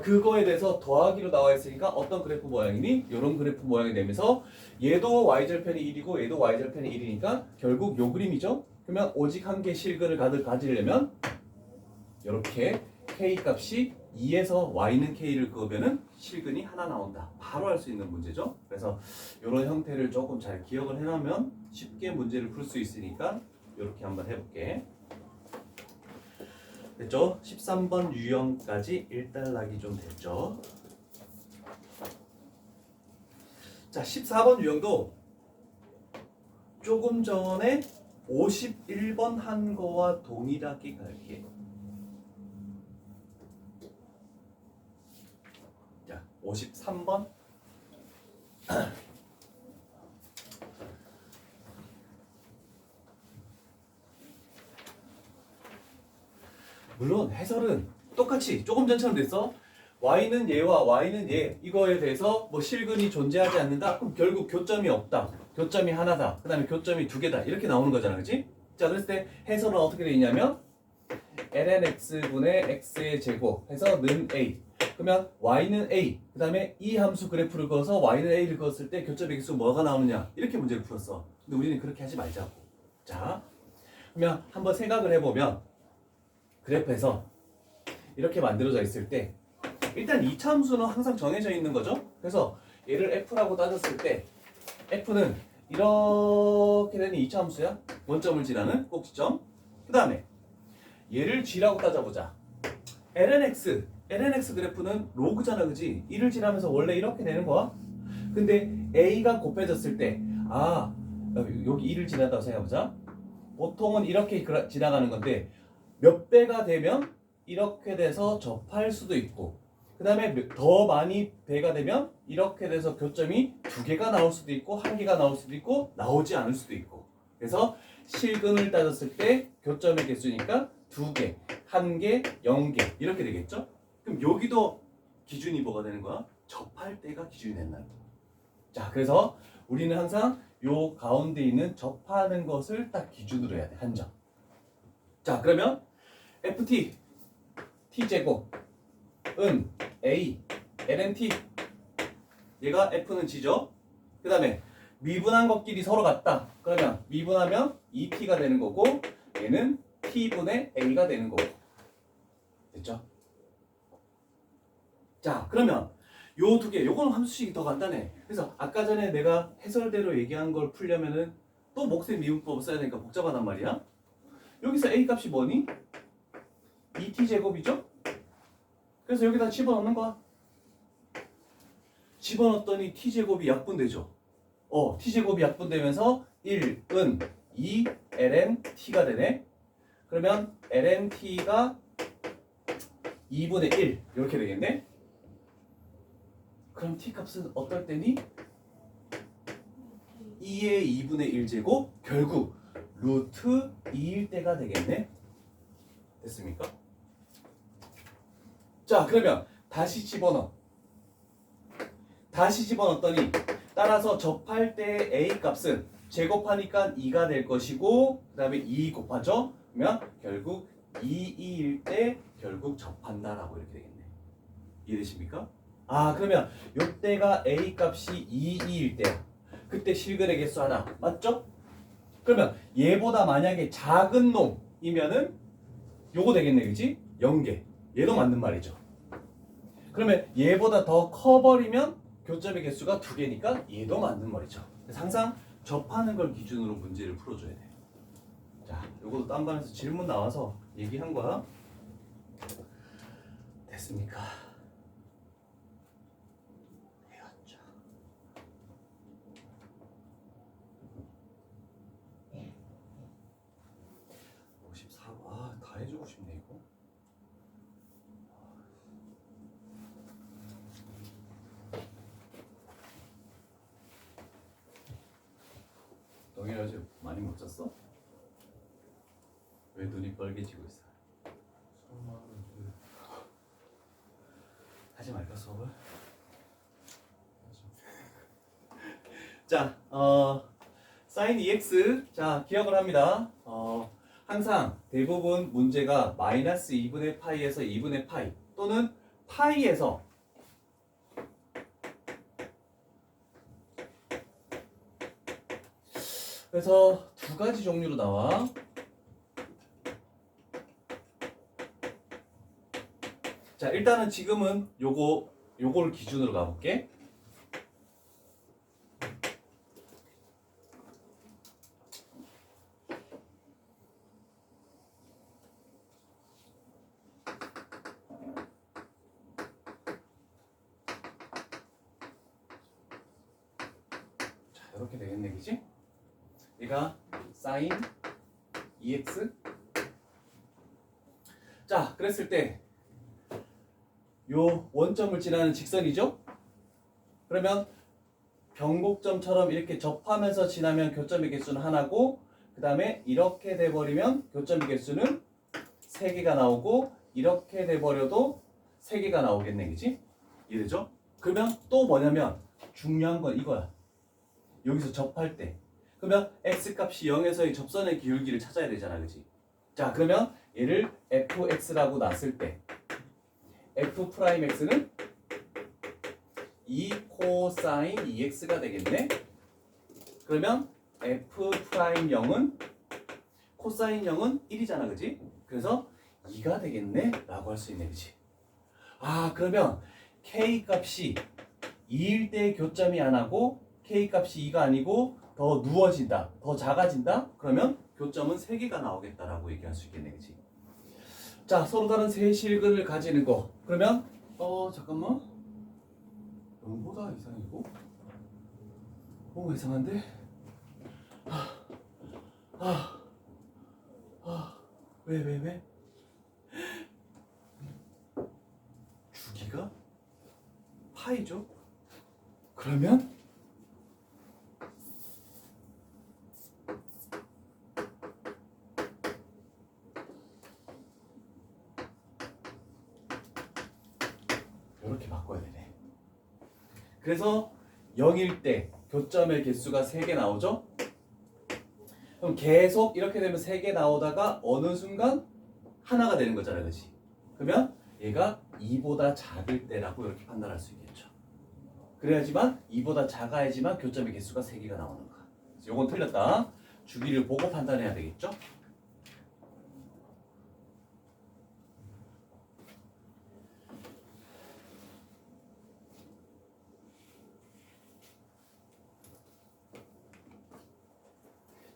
Speaker 1: 그거에 대해서 더하기로 나와 있으니까 어떤 그래프 모양이니? 이런 그래프 모양이 되면서 얘도 y절편이 1이고 얘도 y절편이 1이니까 결국 요 그림이죠? 그러면 오직 한 개 실근을 가지려면 이렇게 k 값이 2에서 y는 k를 그으면은 실근이 하나 나온다. 바로 할 수 있는 문제죠. 그래서 이런 형태를 조금 잘 기억을 해놓으면 쉽게 문제를 풀 수 있으니까 이렇게 한번 해볼게. 됐죠? 13번 유형까지 일단락이 좀 됐죠. 자, 14번 유형도 조금 전에 51번 한 거와 동일하게 갈게. 자, 53번. 물론 해설은 똑같이 조금 전처럼 됐어. y는 얘와 y는 얘 이거에 대해서 뭐 실근이 존재하지 않는다. 그럼 결국 교점이 없다. 교점이 하나다. 그 다음에 교점이 두 개다. 이렇게 나오는 거잖아, 그렇지? 자, 그랬을 때 해설은 어떻게 돼 있냐면 lnx분의 x의 제곱 해서 는 a. 그러면 y는 a. 그 다음에 이 함수 그래프를 그어서 y는 a를 그었을 때 교점의 개수 뭐가 나오느냐 이렇게 문제를 풀었어. 근데 우리는 그렇게 하지 말자고. 자, 그러면 한번 생각을 해보면 그래프에서 이렇게 만들어져 있을 때 일단 2차 함수는 항상 정해져 있는 거죠. 그래서 얘를 f라고 따졌을 때 f는 이렇게 되는 2차 함수야. 원점을 지나는 꼭지점. 그 다음에 얘를 g라고 따져보자. lnx 그래프는 로그잖아, 그지? 1을 지나면서 원래 이렇게 되는 거야. 근데 a가 곱해졌을 때 여기 1을 지났다고 생각해보자. 보통은 이렇게 지나가는 건데 몇 배가 되면 이렇게 돼서 접할 수도 있고, 그 다음에 더 많이 배가 되면 이렇게 돼서 교점이 두 개가 나올 수도 있고 한 개가 나올 수도 있고 나오지 않을 수도 있고. 그래서 실근을 따졌을 때 교점의 개수니까 두 개, 한 개, 0개 이렇게 되겠죠? 그럼 여기도 기준이 뭐가 되는 거야? 접할 때가 기준이 된다는 거야. 자, 그래서 우리는 항상 요 가운데 있는 접하는 것을 딱 기준으로 해야 돼. 한 점. 자, 그러면 ft t제곱은 a ln-t, 얘가 f는 g죠. 그 다음에 미분한 것끼리 서로 같다. 그러면 미분하면 2t가 되는 거고 얘는 t분의 a가 되는 거고. 됐죠? 자, 그러면 요 두 개, 요거는 함수식이 더 간단해. 그래서 아까 전에 내가 해설대로 얘기한 걸 풀려면은 또 몫의 미분법을 써야 되니까 복잡하단 말이야. 여기서 a 값이 뭐니? 2t제곱이죠? 그래서 여기다 집어넣는 거야. 집어넣었더니 t제곱이 약분되죠. t제곱이 약분되면서 1은 2 ln t가 되네. 그러면 ln t가 2분의 1 이렇게 되겠네. 그럼 t 값은 어떨 때니? 2의 2분의 1제곱 결국 루트 2일 때가 되겠네. 됐습니까? 자, 그러면 다시 집어넣었더니 따라서 접할 때 a 값은 제곱하니까 2가 될 것이고 그 다음에 2 곱하죠? 그러면 결국 2일 때 결국 접한다라고 이렇게 되겠네. 이해되십니까? 아 그러면 요때가 A 값이 2일 때야. 그때 실근의 개수 하나 맞죠? 그러면 얘보다 만약에 작은 놈이면은 요거 되겠네 그지? 0개. 얘도 맞는 말이죠. 그러면 얘보다 더 커버리면 교점의 개수가 2개니까 얘도 맞는 말이죠. 그래서 항상 접하는 걸 기준으로 문제를 풀어줘야 돼. 자, 요것도 딴 반에서 질문 나와서 얘기한 거야. 됐습니까? 해왔죠. 54. 아, 다 해주고 싶네 이거. 너희 어제 많이 못 잤어? 왜 눈이 빨개지고 있어? 하지 말까 수업을? 자, sin EX 자 기억을 합니다. 항상 대부분 문제가 마이너스 2분의 파이에서 2분의 파이 또는 파이에서 그래서 두 가지 종류로 나와. 자 일단은 지금은 요걸 기준으로 가볼게. 자 이렇게 되겠네 그지? 얘가 sin EX 자 그랬을 때 요 원점을 지나는 직선이죠? 그러면 변곡점처럼 이렇게 접하면서 지나면 교점의 개수는 하나고 그 다음에 이렇게 돼버리면 교점의 개수는 3개가 나오고 이렇게 돼버려도 3개가 나오겠네 그치? 이해되죠? 그러면 또 뭐냐면 중요한 건 이거야. 여기서 접할 때 그러면 x값이 0에서의 접선의 기울기를 찾아야 되잖아 그치? 자 그러면 얘를 fx라고 놨을 때 f'x는 2 코사인 2x가 되겠네. 그러면 f'0은 코사인 0은 1이잖아 그지? 그래서 2가 되겠네 라고 할 수 있네 그지? 아 그러면 k 값이 2일 때 교점이 안 하고 k 값이 2가 아니고 더 누워진다 더 작아진다 그러면 교점은 3개가 나오겠다라고 얘기할 수 있겠네 그지? 자 서로 다른 세 실근을 가지는 거 그러면 잠깐만 0보다 이상이고 이상한데 왜 주기가 파이죠? 그러면 이렇게 바꿔야 되네. 그래서 0일 때 교점의 개수가 3개 나오죠? 그럼 계속 이렇게 되면 3개 나오다가 어느 순간 하나가 되는 거잖아 그치? 그러면 얘가 2보다 작을 때라고 이렇게 판단할 수 있겠죠. 그래야지만 2보다 작아야지만 교점의 개수가 3개가 나오는 거야. 그래서 요건 틀렸다. 주기를 보고 판단해야 되겠죠?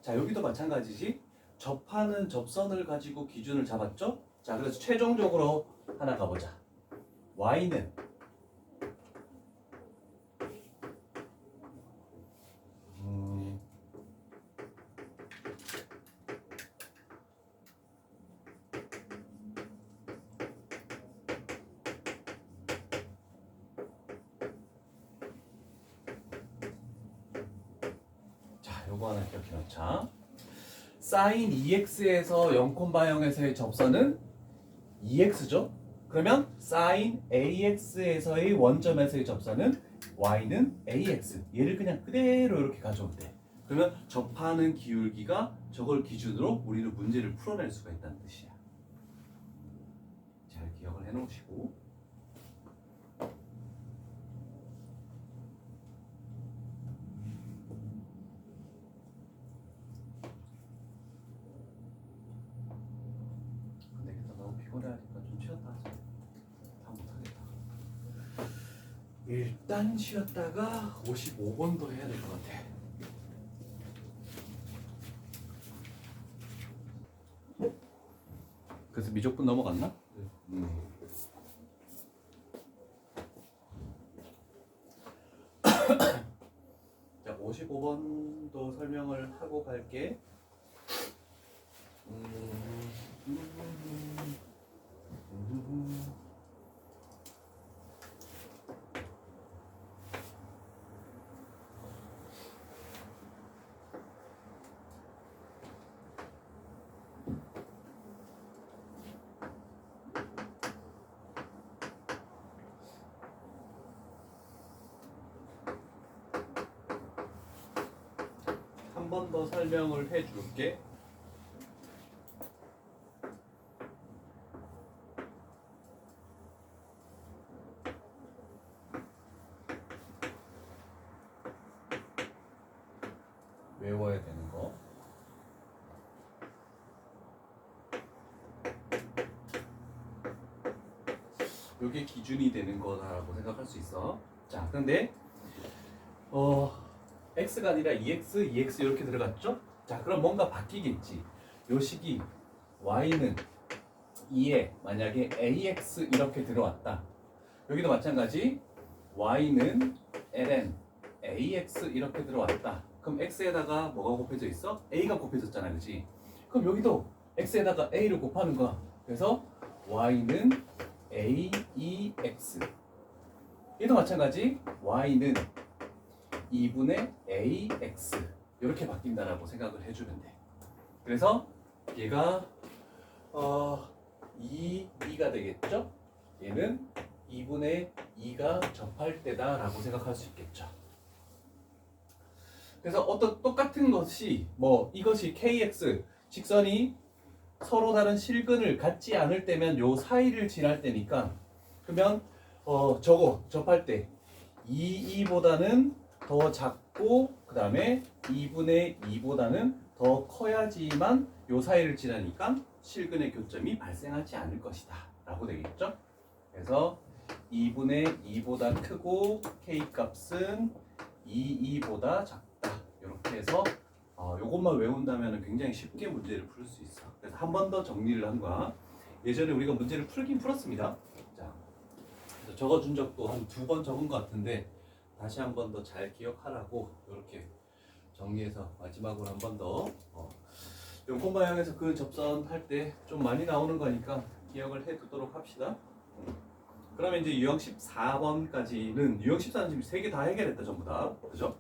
Speaker 1: 자 여기도 마찬가지지. 접하는 접선을 가지고 기준을 잡았죠? 자 그래서 최종적으로 하나 가보자. y는 자 요거 하나 기억해 놓자. sin 2x에서 0,0에서의 접선은 2x죠? 그러면 sin ax에서의 원점에서의 접선은 y는 ax. 얘를 그냥 그대로 이렇게 가져오면 돼. 그러면 접하는 기울기가 저걸 기준으로 우리는 문제를 풀어낼 수가 있다는 뜻이야. 잘 기억을 해놓으시고 피곤해하니까 좀 쉬었다 하자. 다 못하겠다. 일단 쉬었다가 55번도 해야 될 것 같아. 그래서 미적분 넘어갔나?
Speaker 3: 네.
Speaker 1: 자, 55번도 설명을 하고 갈게. 한 번 더 설명을 해줄게. 외워야 되는 거. 이게 기준이 되는 거다라고 생각할 수 있어. 자, 근데 x가 아니라 2x, 2x 이렇게 들어갔죠? 자, 그럼 뭔가 바뀌겠지. 요 식이 y는 2에 만약에 ax 이렇게 들어왔다. 여기도 마찬가지. y는 ln ax 이렇게 들어왔다. 그럼 x에다가 뭐가 곱해져 있어? a가 곱해졌잖아, 그렇지? 그럼 여기도 x에다가 a를 곱하는 거야. 그래서 y는 aex. 얘도 마찬가지. y는 2분의 ax 이렇게 바뀐다라고 생각을 해주면 돼. 그래서 얘가 2가 되겠죠? 얘는 2분의 2가 접할 때다라고 생각할 수 있겠죠. 그래서 어떤 똑같은 것이 이것이 kx 직선이 서로 다른 실근을 갖지 않을 때면 요 사이를 지날 때니까, 그러면 저거 접할 때 2보다는 더 작고 그 다음에 2분의 2보다는 더 커야지만 요 사이를 지나니까 실근의 교점이 발생하지 않을 것이다 라고 되겠죠. 그래서 2분의 2보다 크고 k값은 2보다 작다. 이렇게 해서 요것만 외운다면 굉장히 쉽게 문제를 풀 수 있어. 그래서 한 번 더 정리를 한 거야. 예전에 우리가 문제를 풀긴 풀었습니다. 자, 그래서 적어준 적도 한 2번 적은 것 같은데 다시 한 번 더 잘 기억하라고 이렇게 정리해서 마지막으로 한 번 더 연꽃방향에서 그 접선 할 때 좀 많이 나오는 거니까 기억을 해두도록 합시다. 그러면 이제 유형 14번까지는 유형 14는 지금 3개 다 해결했다 전부 다. 그죠?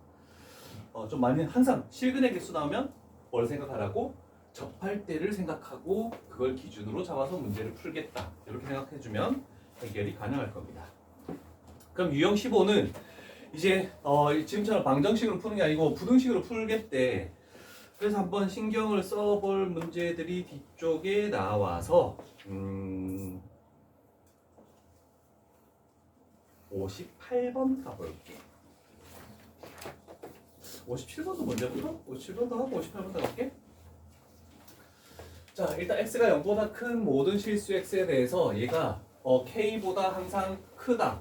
Speaker 1: 좀 많이 항상 실근의 개수 나오면 뭘 생각하라고? 접할 때를 생각하고 그걸 기준으로 잡아서 문제를 풀겠다. 이렇게 생각해주면 해결이 가능할 겁니다. 그럼 유형 15는 이제 지금처럼 방정식으로 푸는 게 아니고 부등식으로 풀겠대. 그래서 한번 신경을 써볼 문제들이 뒤쪽에 나와서 58번 가볼게. 57번도 문제부터? 57번도 하고 58번도 갈게. 자, 일단 x가 0보다 큰 모든 실수 x에 대해서 얘가 k보다 항상 크다.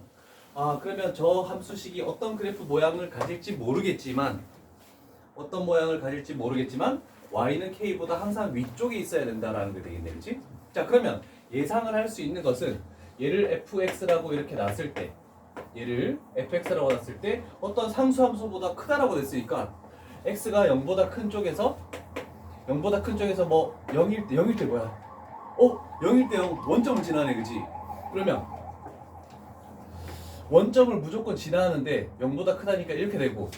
Speaker 1: 그러면 저 함수식이 어떤 그래프 모양을 가질지 모르겠지만 y는 k보다 항상 위쪽에 있어야 된다라는 게 되겠네, 그렇지? 자, 그러면 예상을 할 수 있는 것은 얘를 fx라고 이렇게 놨을 때, 어떤 상수 함수보다 크다라고 됐으니까 x가 0보다 큰 쪽에서 0일 때 뭐야? 0일 때 0 원점을 지나네, 그지? 그러면 원점을 무조건 지나는데 0보다 크다니까 이렇게 되고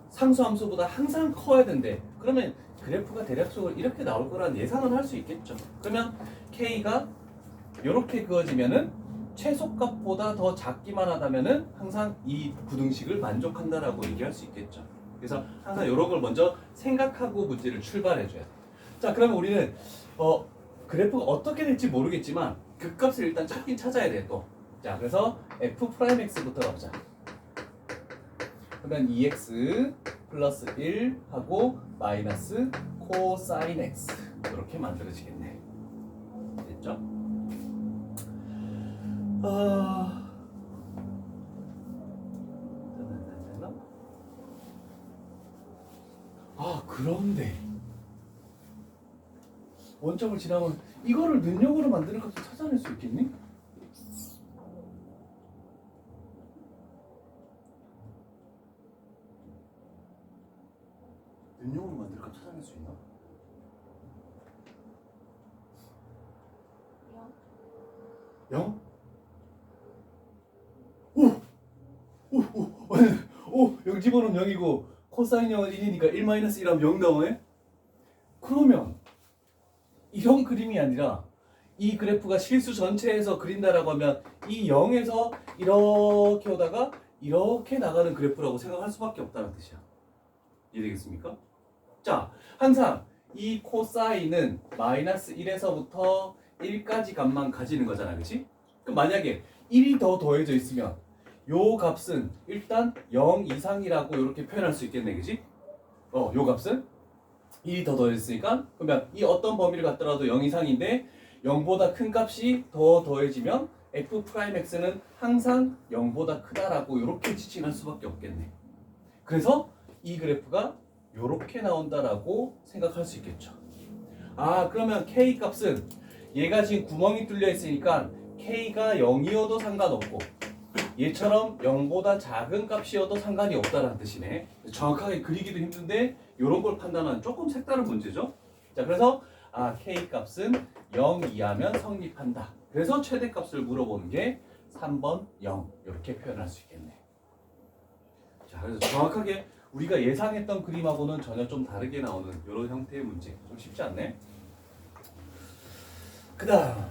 Speaker 1: 상수 함수보다 항상 커야 된대. 그러면 그래프가 대략적으로 이렇게 나올 거라는 예상은 할 수 있겠죠. 그러면 k가 이렇게 그어지면은 최소값보다 더 작기만 하다면은 항상 이 부등식을 만족한다라고 얘기할 수 있겠죠. 그래서 항상 이런 걸 먼저 생각하고 문제를 출발해줘야 돼. 자, 그러면 우리는 그래프가 어떻게 될지 모르겠지만 그 값을 일단 찾긴 찾아야 돼 또. 자, 그래서 f'x부터 가보자. 그러면 2x 플러스 1 하고 마이너스 코사인 x 이렇게 만들어지겠네. 됐죠? 아, 그런데 원점을 지나면 이거를 능력으로 만드는 값을 찾아낼 수 있겠니? 능력으로 만들 값 찾아낼 수 있나?
Speaker 2: 영.
Speaker 1: 0? 오, 0 집어넣으면 0이고 코사인 0은 1이니까 1-1 하면 0 나오네? 그러면 이런 그림이 아니라 이 그래프가 실수 전체에서 그린다라고 하면 이 0에서 이렇게 오다가 이렇게 나가는 그래프라고 생각할 수밖에 없다는 뜻이야. 이해되겠습니까? 자, 항상 이 코사인은 마이너스 1에서부터 1까지 값만 가지는 거잖아, 그치? 그럼 만약에 1이 더 더해져 있으면 요 값은 일단 0 이상이라고 이렇게 표현할 수 있겠네, 그치? 요 값은 1이 더 더해졌으니까 그러면 이 어떤 범위를 갖더라도 0 이상인데 0보다 큰 값이 더 더해지면 f'x는 항상 0보다 크다라고 이렇게 지칭할 수밖에 없겠네. 그래서 이 그래프가 이렇게 나온다라고 생각할 수 있겠죠. 그러면 k 값은 얘가 지금 구멍이 뚫려 있으니까 k가 0이어도 상관없고 얘처럼 0보다 작은 값이어도 상관이 없다는 뜻이네. 정확하게 그리기도 힘든데 이런 걸 판단하는 조금 색다른 문제죠. 자, 그래서 k 값은 0 이하면 성립한다. 그래서 최대값을 물어보는 게 3번 0 이렇게 표현할 수 있겠네. 자, 그래서 정확하게 우리가 예상했던 그림하고는 전혀 좀 다르게 나오는 이런 형태의 문제. 좀 쉽지 않네. 그 다음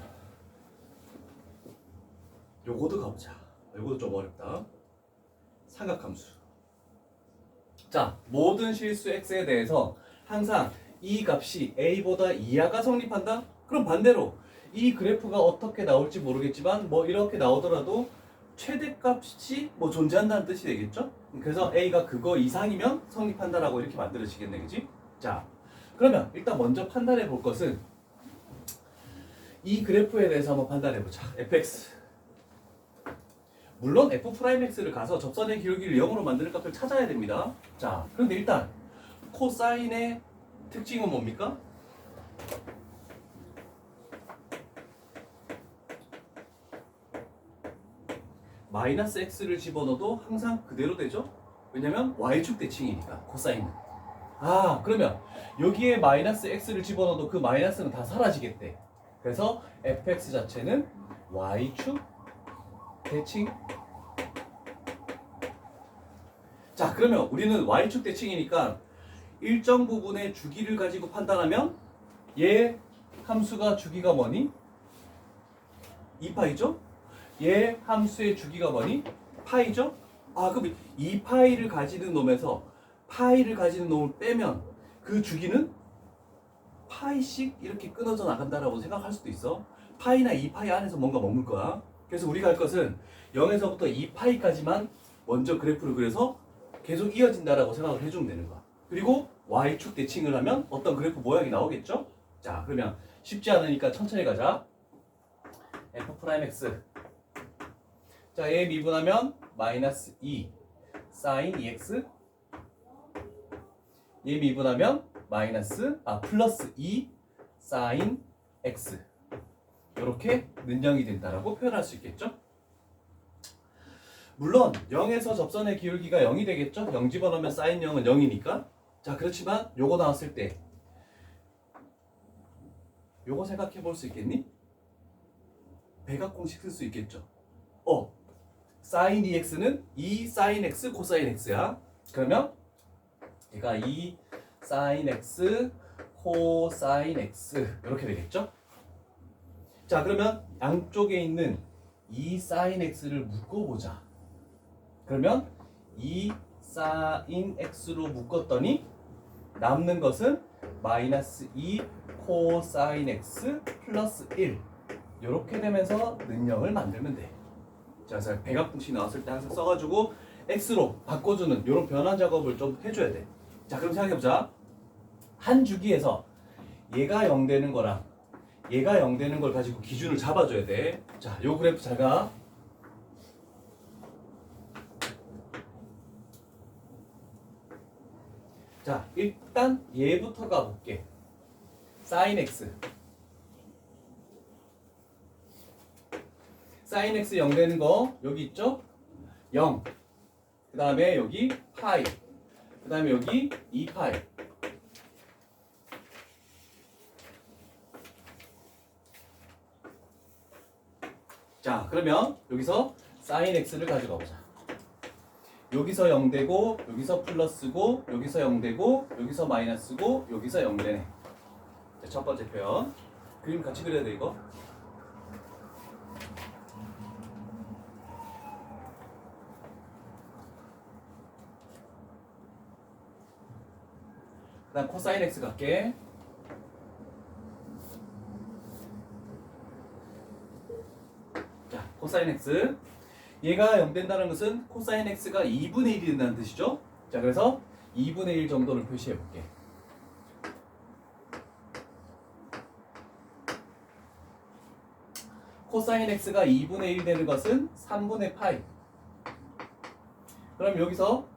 Speaker 1: 요거도 가보자. 요거도 좀 어렵다. 삼각함수. 자, 모든 실수 x에 대해서 항상 이 값이 a보다 이하가 성립한다? 그럼 반대로 이 그래프가 어떻게 나올지 모르겠지만 뭐 이렇게 나오더라도 최대값이 뭐 존재한다는 뜻이 되겠죠? 그래서 a가 그거 이상이면 성립한다라고 이렇게 만들어지겠네, 그지? 자, 그러면 일단 먼저 판단해 볼 것은 이 그래프에 대해서 한번 판단해 보자. fx. 물론 f'x를 가서 접선의 기울기를 0으로 만드는 값을 찾아야 됩니다. 자, 그런데 일단 코사인의 특징은 뭡니까? 마이너스 x를 집어넣어도 항상 그대로 되죠? 왜냐면 y축 대칭이니까 코사인은. 그러면 여기에 마이너스 x를 집어넣어도 그 마이너스는 다 사라지겠대. 그래서 fx 자체는 y축 대칭. 자, 그러면 우리는 y축 대칭이니까 일정 부분의 주기를 가지고 판단하면 얘 함수가 주기가 뭐니? 2파이죠? 얘 함수의 주기가 뭐니? 파이죠? 그럼 2파이를 가지는 놈에서 파이를 가지는 놈을 빼면 그 주기는 파이씩 이렇게 끊어져 나간다라고 생각할 수도 있어. 파이나 2파이 안에서 뭔가 머물 거야. 그래서 우리가 할 것은 0에서부터 2파이까지만 먼저 그래프를 그려서 계속 이어진다라고 생각을 해주면 되는 거야. 그리고 y축 대칭을 하면 어떤 그래프 모양이 나오겠죠? 자, 그러면 쉽지 않으니까 천천히 가자. f'x. 자, 얘 미분하면 마이너스 2 sin 2x. 얘 미분하면 플러스 2 sin x. 이렇게 는영이 된다라고 표현할 수 있겠죠? 물론 0에서 접선의 기울기가 0이 되겠죠? 0 집어넣으면 sin 0은 0이니까. 자, 그렇지만 요거 나왔을 때 요거 생각해 볼 수 있겠니? 배각 공식 쓸 수 있겠죠? sin 2x는 2 sin x 코사인 x야. 그러면 얘가 2 sin x 코사인 x 이렇게 되겠죠? 자, 그러면 양쪽에 있는 2 sin x를 묶어보자. 그러면 2 sin x로 묶었더니 남는 것은 마이너스 2 코사인 x 플러스 1 이렇게 되면서 능력을 만들면 돼. 자, 그래서 백악공식 나왔을 때 항상 써가지고 x로 바꿔주는 이런 변환 작업을 좀 해줘야 돼. 자, 그럼 생각해보자. 한 주기에서 얘가 0 되는 거랑 얘가 0 되는 걸 가지고 기준을 잡아줘야 돼. 자, 요 그래프 잘 가. 자, 일단 얘부터 가볼게. sin x. sin x 0 되는 거 여기 있죠? 0. 그 다음에 여기 파이. 그 다음에 여기 2파이. 자, 그러면 여기서 sin x를 가져가 보자. 여기서 0 되고 여기서 플러스고 여기서 0 되고 여기서 마이너스고 여기서 0 되네. 자, 첫 번째 표현. 그림 같이 그려야 돼 이거. 그 다음 코사인 x 갈게. 자, 코사인 x. 얘가 0 된다는 것은 코사인 x가 2분의 1이 된다는 뜻이죠. 자, 그래서 2분의 1 정도를 표시해 볼게. 코사인 x가 2분의 1 되는 것은 3분의 파이. 그럼 여기서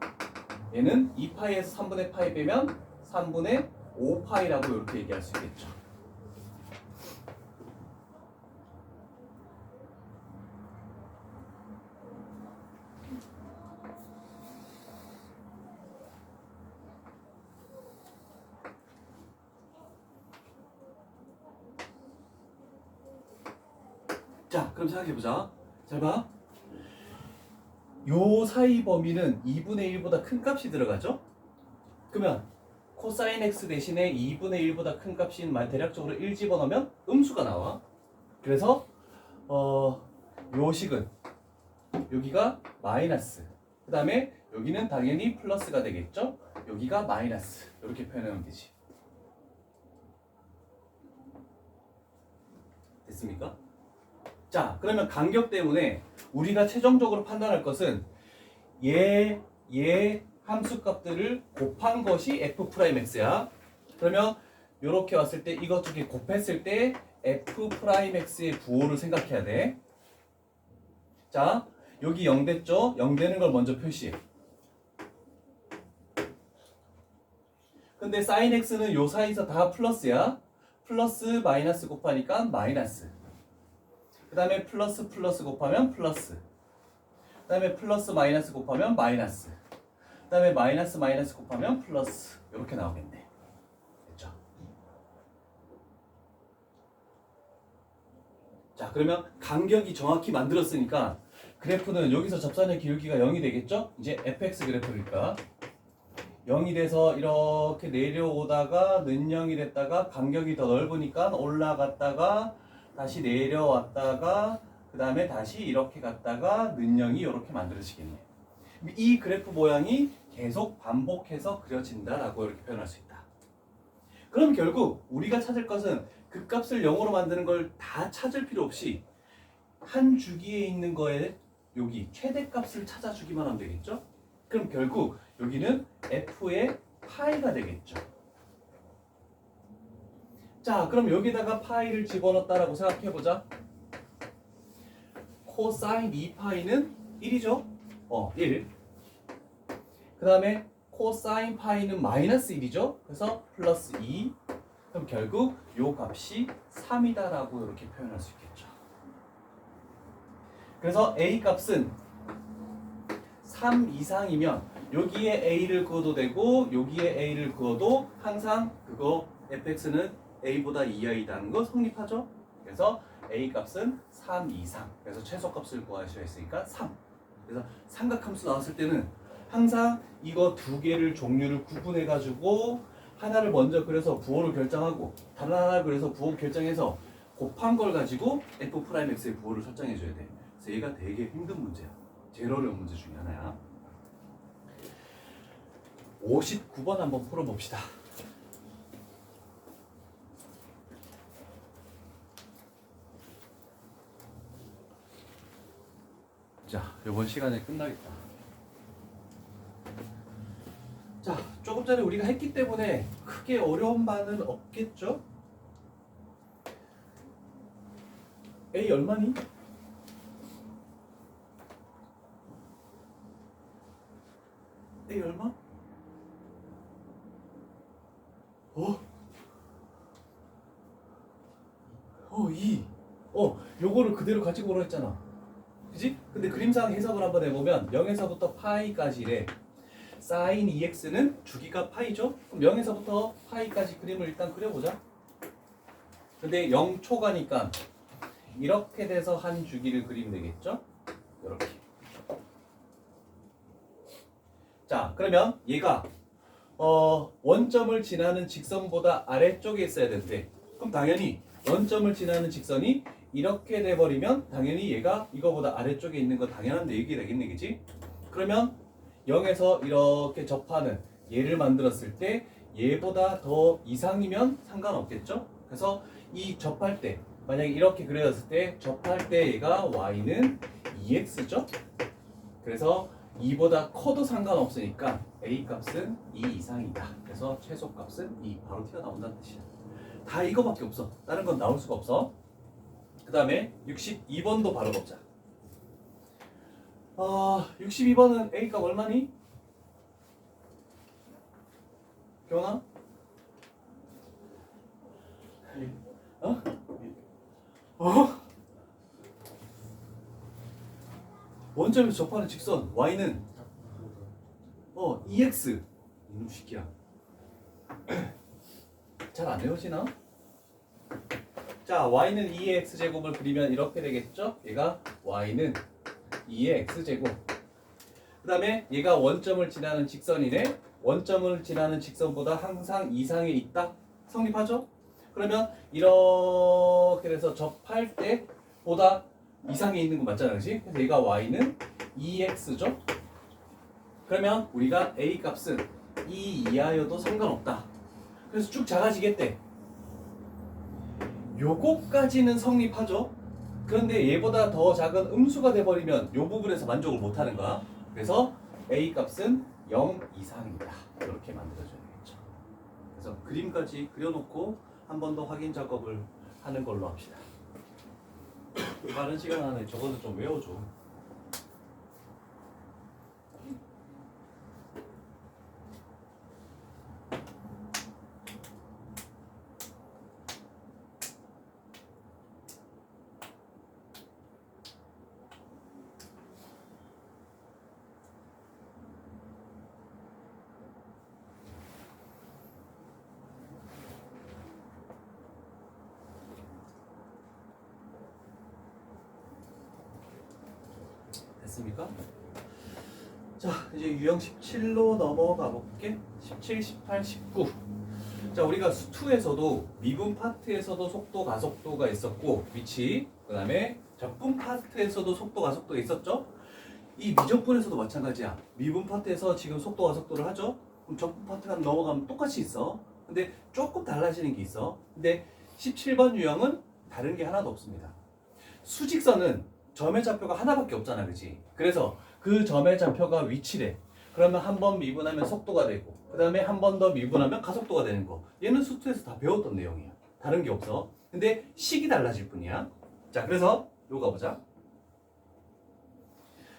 Speaker 1: 얘는 2파이에서 3분의 파이 빼면 3분의 5파이라고 이렇게 얘기할 수 있겠죠. 자, 그럼 생각해보자. 잘 봐. 요 사이 범위는 2분의 1보다 큰 값이 들어가죠? 그러면 코사인 x 대신에 2분의 1보다 큰 값인 대략적으로 1 집어넣으면 음수가 나와. 그래서 요 식은 여기가 마이너스. 그 다음에 여기는 당연히 플러스가 되겠죠? 여기가 마이너스. 이렇게 표현하면 되지. 됐습니까? 자, 그러면 간격 때문에 우리가 최종적으로 판단할 것은 얘 함수값들을 곱한 것이 f'x야. 그러면 이렇게 왔을 때 이것 두 개 곱했을 때 f'x의 부호를 생각해야 돼. 자, 여기 0 됐죠? 0 되는 걸 먼저 표시해. 근데 sin x는 요 사이에서 다 플러스야. 플러스 마이너스 곱하니까 마이너스. 그 다음에 플러스 곱하면 플러스. 그 다음에 플러스 마이너스 곱하면 마이너스. 그 다음에 마이너스 곱하면 플러스. 이렇게 나오겠네. 됐죠? 자, 그러면 간격이 정확히 만들었으니까 그래프는 여기서 접선의 기울기가 0이 되겠죠? 이제 fx 그래프니까 0이 돼서 이렇게 내려오다가 는 0이 됐다가 간격이 더 넓으니까 올라갔다가 다시 내려왔다가 그 다음에 다시 이렇게 갔다가 는 0이 이렇게 만들어지겠네. 이 그래프 모양이 계속 반복해서 그려진다라고 이렇게 표현할 수 있다. 그럼 결국 우리가 찾을 것은 그 값을 0으로 만드는 걸 다 찾을 필요 없이 한 주기에 있는 거에 여기 최대값을 찾아주기만 하면 되겠죠? 그럼 결국 여기는 f의 파이가 되겠죠. 자, 그럼 여기다가 파이를 집어넣었다라고 생각해보자. 코사인 2파이는 1이죠? 1. 그 다음에 코사인 파이는 마이너스 1이죠? 그래서 플러스 2. 그럼 결국 요 값이 3이다라고 이렇게 표현할 수 있겠죠. 그래서 A 값은 3 이상이면 여기에 A를 그어도 되고 여기에 A를 그어도 항상 그거 fx는 A보다 이하이다는 거 성립하죠? 그래서 A 값은 3 이상. 그래서 최소값을 구하셔야 했으니까 3. 그래서 삼각함수 나왔을 때는 항상 이거 두 개를 종류를 구분해 가지고 하나를 먼저 그려서 부호를 결정하고 다른 하나를 그려서 부호 결정해서 곱한 걸 가지고 f'x의 부호를 설정해 줘야 돼. 그래서 얘가 되게 힘든 문제야. 제일 어려운 문제 중에 하나야. 59번 한번 풀어봅시다. 자, 이번 시간에 끝나겠다. 자, 조금 전에 우리가 했기 때문에 크게 어려운 바는 없겠죠? A 얼마니? A 얼마? 어, 2. 요거를 그대로 가지고 오라 했잖아. 그지? 근데 그림상 해석을 한번 해보면 0에서부터 파이까지래. 사인 2x는 주기가 파이죠? 그럼 0에서부터 파이까지 그림을 일단 그려보자. 근데 0초가니까 이렇게 돼서 한 주기를 그리면 되겠죠? 이렇게. 자, 그러면 얘가 원점을 지나는 직선보다 아래쪽에 있어야 되는데, 그럼 당연히 원점을 지나는 직선이 이렇게 돼버리면 당연히 얘가 이거보다 아래쪽에 있는 건 당연한데 이게 되겠네, 그지? 그러면 0에서 이렇게 접하는 얘를 만들었을 때 얘보다 더 이상이면 상관없겠죠? 그래서 이 접할 때 만약에 이렇게 그려졌을 때 접할 때 얘가 y는 2x죠? 그래서 2보다 커도 상관없으니까 a 값은 2 이상이다. 그래서 최소 값은 2 바로 튀어나온다는 뜻이야. 다 이거밖에 없어. 다른 건 나올 수가 없어. 그 다음에 62번도 바로 보자. 62번은 a 값 얼마니? 경아? 원점에서 접하는 직선 y는 2x. 이놈 새끼야. 잘 안 외워지나? 자, y는 2의 x제곱을 그리면 이렇게 되겠죠? 얘가 y는 2의 x제곱. 그 다음에 얘가 원점을 지나는 직선이네. 원점을 지나는 직선보다 항상 이상에 있다. 성립하죠? 그러면 이렇게 돼서 접할 때 보다 이상에 있는 거 맞잖아, 그렇지? 그래서 얘가 y는 2x죠? 그러면 우리가 a 값은 2 이하여도 상관없다. 그래서 쭉 작아지겠대. 요거까지는 성립하죠. 그런데 얘보다 더 작은 음수가 돼버리면 요 부분에서 만족을 못하는 거야. 그래서 a 값은 0 이상이다. 이렇게 만들어줘야 되겠죠. 그래서 그림까지 그려놓고 한 번 더 확인 작업을 하는 걸로 합시다. 빠른 시간 안에 적어도 좀 외워줘. 됐습니까? 자, 이제 유형 17로 넘어가 볼게. 17, 18, 19. 자, 우리가 수2에서도 미분 파트에서도 속도, 가속도가 있었고 위치, 그 다음에 적분 파트에서도 속도, 가속도가 있었죠? 이 미적분에서도 마찬가지야. 미분 파트에서 지금 속도, 가속도를 하죠? 그럼 적분 파트가 넘어가면 똑같이 있어. 근데 조금 달라지는 게 있어. 근데 17번 유형은 다른 게 하나도 없습니다. 수직선은 점의 좌표가 하나밖에 없잖아, 그치? 그래서 그 점의 좌표가 위치래. 그러면 한 번 미분하면 속도가 되고, 그 다음에 한 번 더 미분하면 가속도가 되는 거. 얘는 수투에서 다 배웠던 내용이야. 다른 게 없어. 근데 식이 달라질 뿐이야. 자, 그래서 요거 가보자.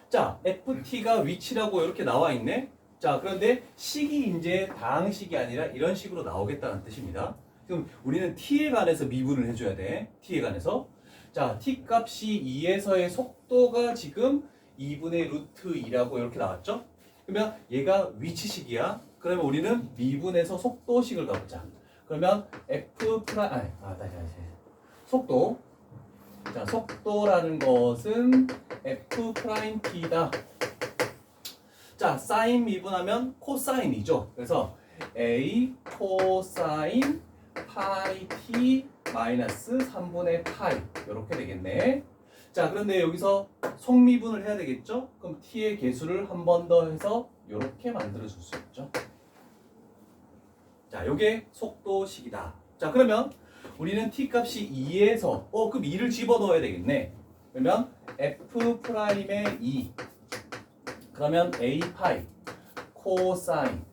Speaker 1: 자, FT가 위치라고 이렇게 나와 있네. 자, 그런데 식이 이제 다항식이 아니라 이런 식으로 나오겠다는 뜻입니다. 그럼 우리는 T에 관해서 미분을 해줘야 돼. T에 관해서. 자, t 값이 2에서의 속도가 지금 2분의 루트 2라고 이렇게 나왔죠? 그러면 얘가 위치식이야. 그러면 우리는 미분에서 속도식을 가보자. 그러면 f 프라임 다시 속도. 자, 속도라는 것은 f 프라임 t다. 자, 사인 미분하면 코사인이죠. 그래서 a 코사인 파이 t 마이너스 3분의 파이 이렇게 되겠네. 자, 그런데 여기서 속미분을 해야 되겠죠? 그럼 t의 개수를 한 번 더 해서 이렇게 만들어 줄 수 있죠. 자, 요게 속도식이다. 자, 그러면 우리는 t 값이 2에서 그럼 2를 집어넣어야 되겠네. 그러면 f 프라임의 2 그러면 a 파이 코사인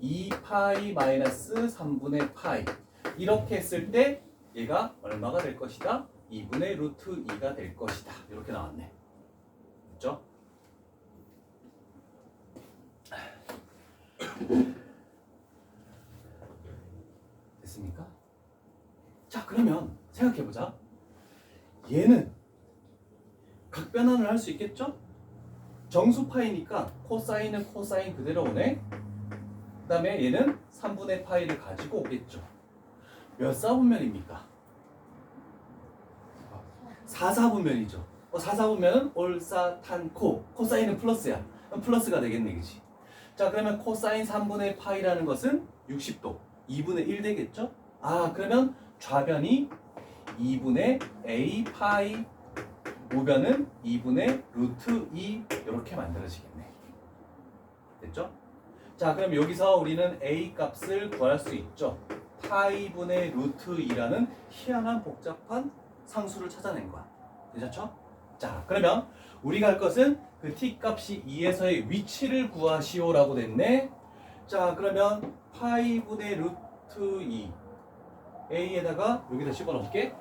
Speaker 1: 2 파이 마이너스 3분의 파이 이렇게 했을 때 얘가 얼마가 될 것이다? 2분의 루트 2가 될 것이다. 이렇게 나왔네. 됐죠? 됐습니까? 자, 그러면 생각해보자. 얘는 각변환을 할 수 있겠죠? 정수파이니까 코사인은 코사인 그대로 오네. 그 다음에 얘는 3분의 파이를 가지고 오겠죠. 몇 사분면입니까? 4사분면이죠. 4사분면은 올사탄코. 코사인은 플러스야. 그럼 플러스가 되겠네, 그치? 자, 그러면 코사인 3분의 파이라는 것은 60도. 2분의 1 되겠죠? 아, 그러면 좌변이 2분의 a 파이, 우변은 2분의 루트 2 이렇게 만들어지겠네. 됐죠? 자, 그럼 여기서 우리는 a 값을 구할 수 있죠. 파이분의 루트 2라는 희한한 복잡한 상수를 찾아낸 거야. 되셨죠? 자, 그러면 우리가 할 것은 그 t 값이 2에서의 위치를 구하시오라고 됐네. 자, 그러면 파이분의 루트 2 a에다가 여기다 집어넣을게.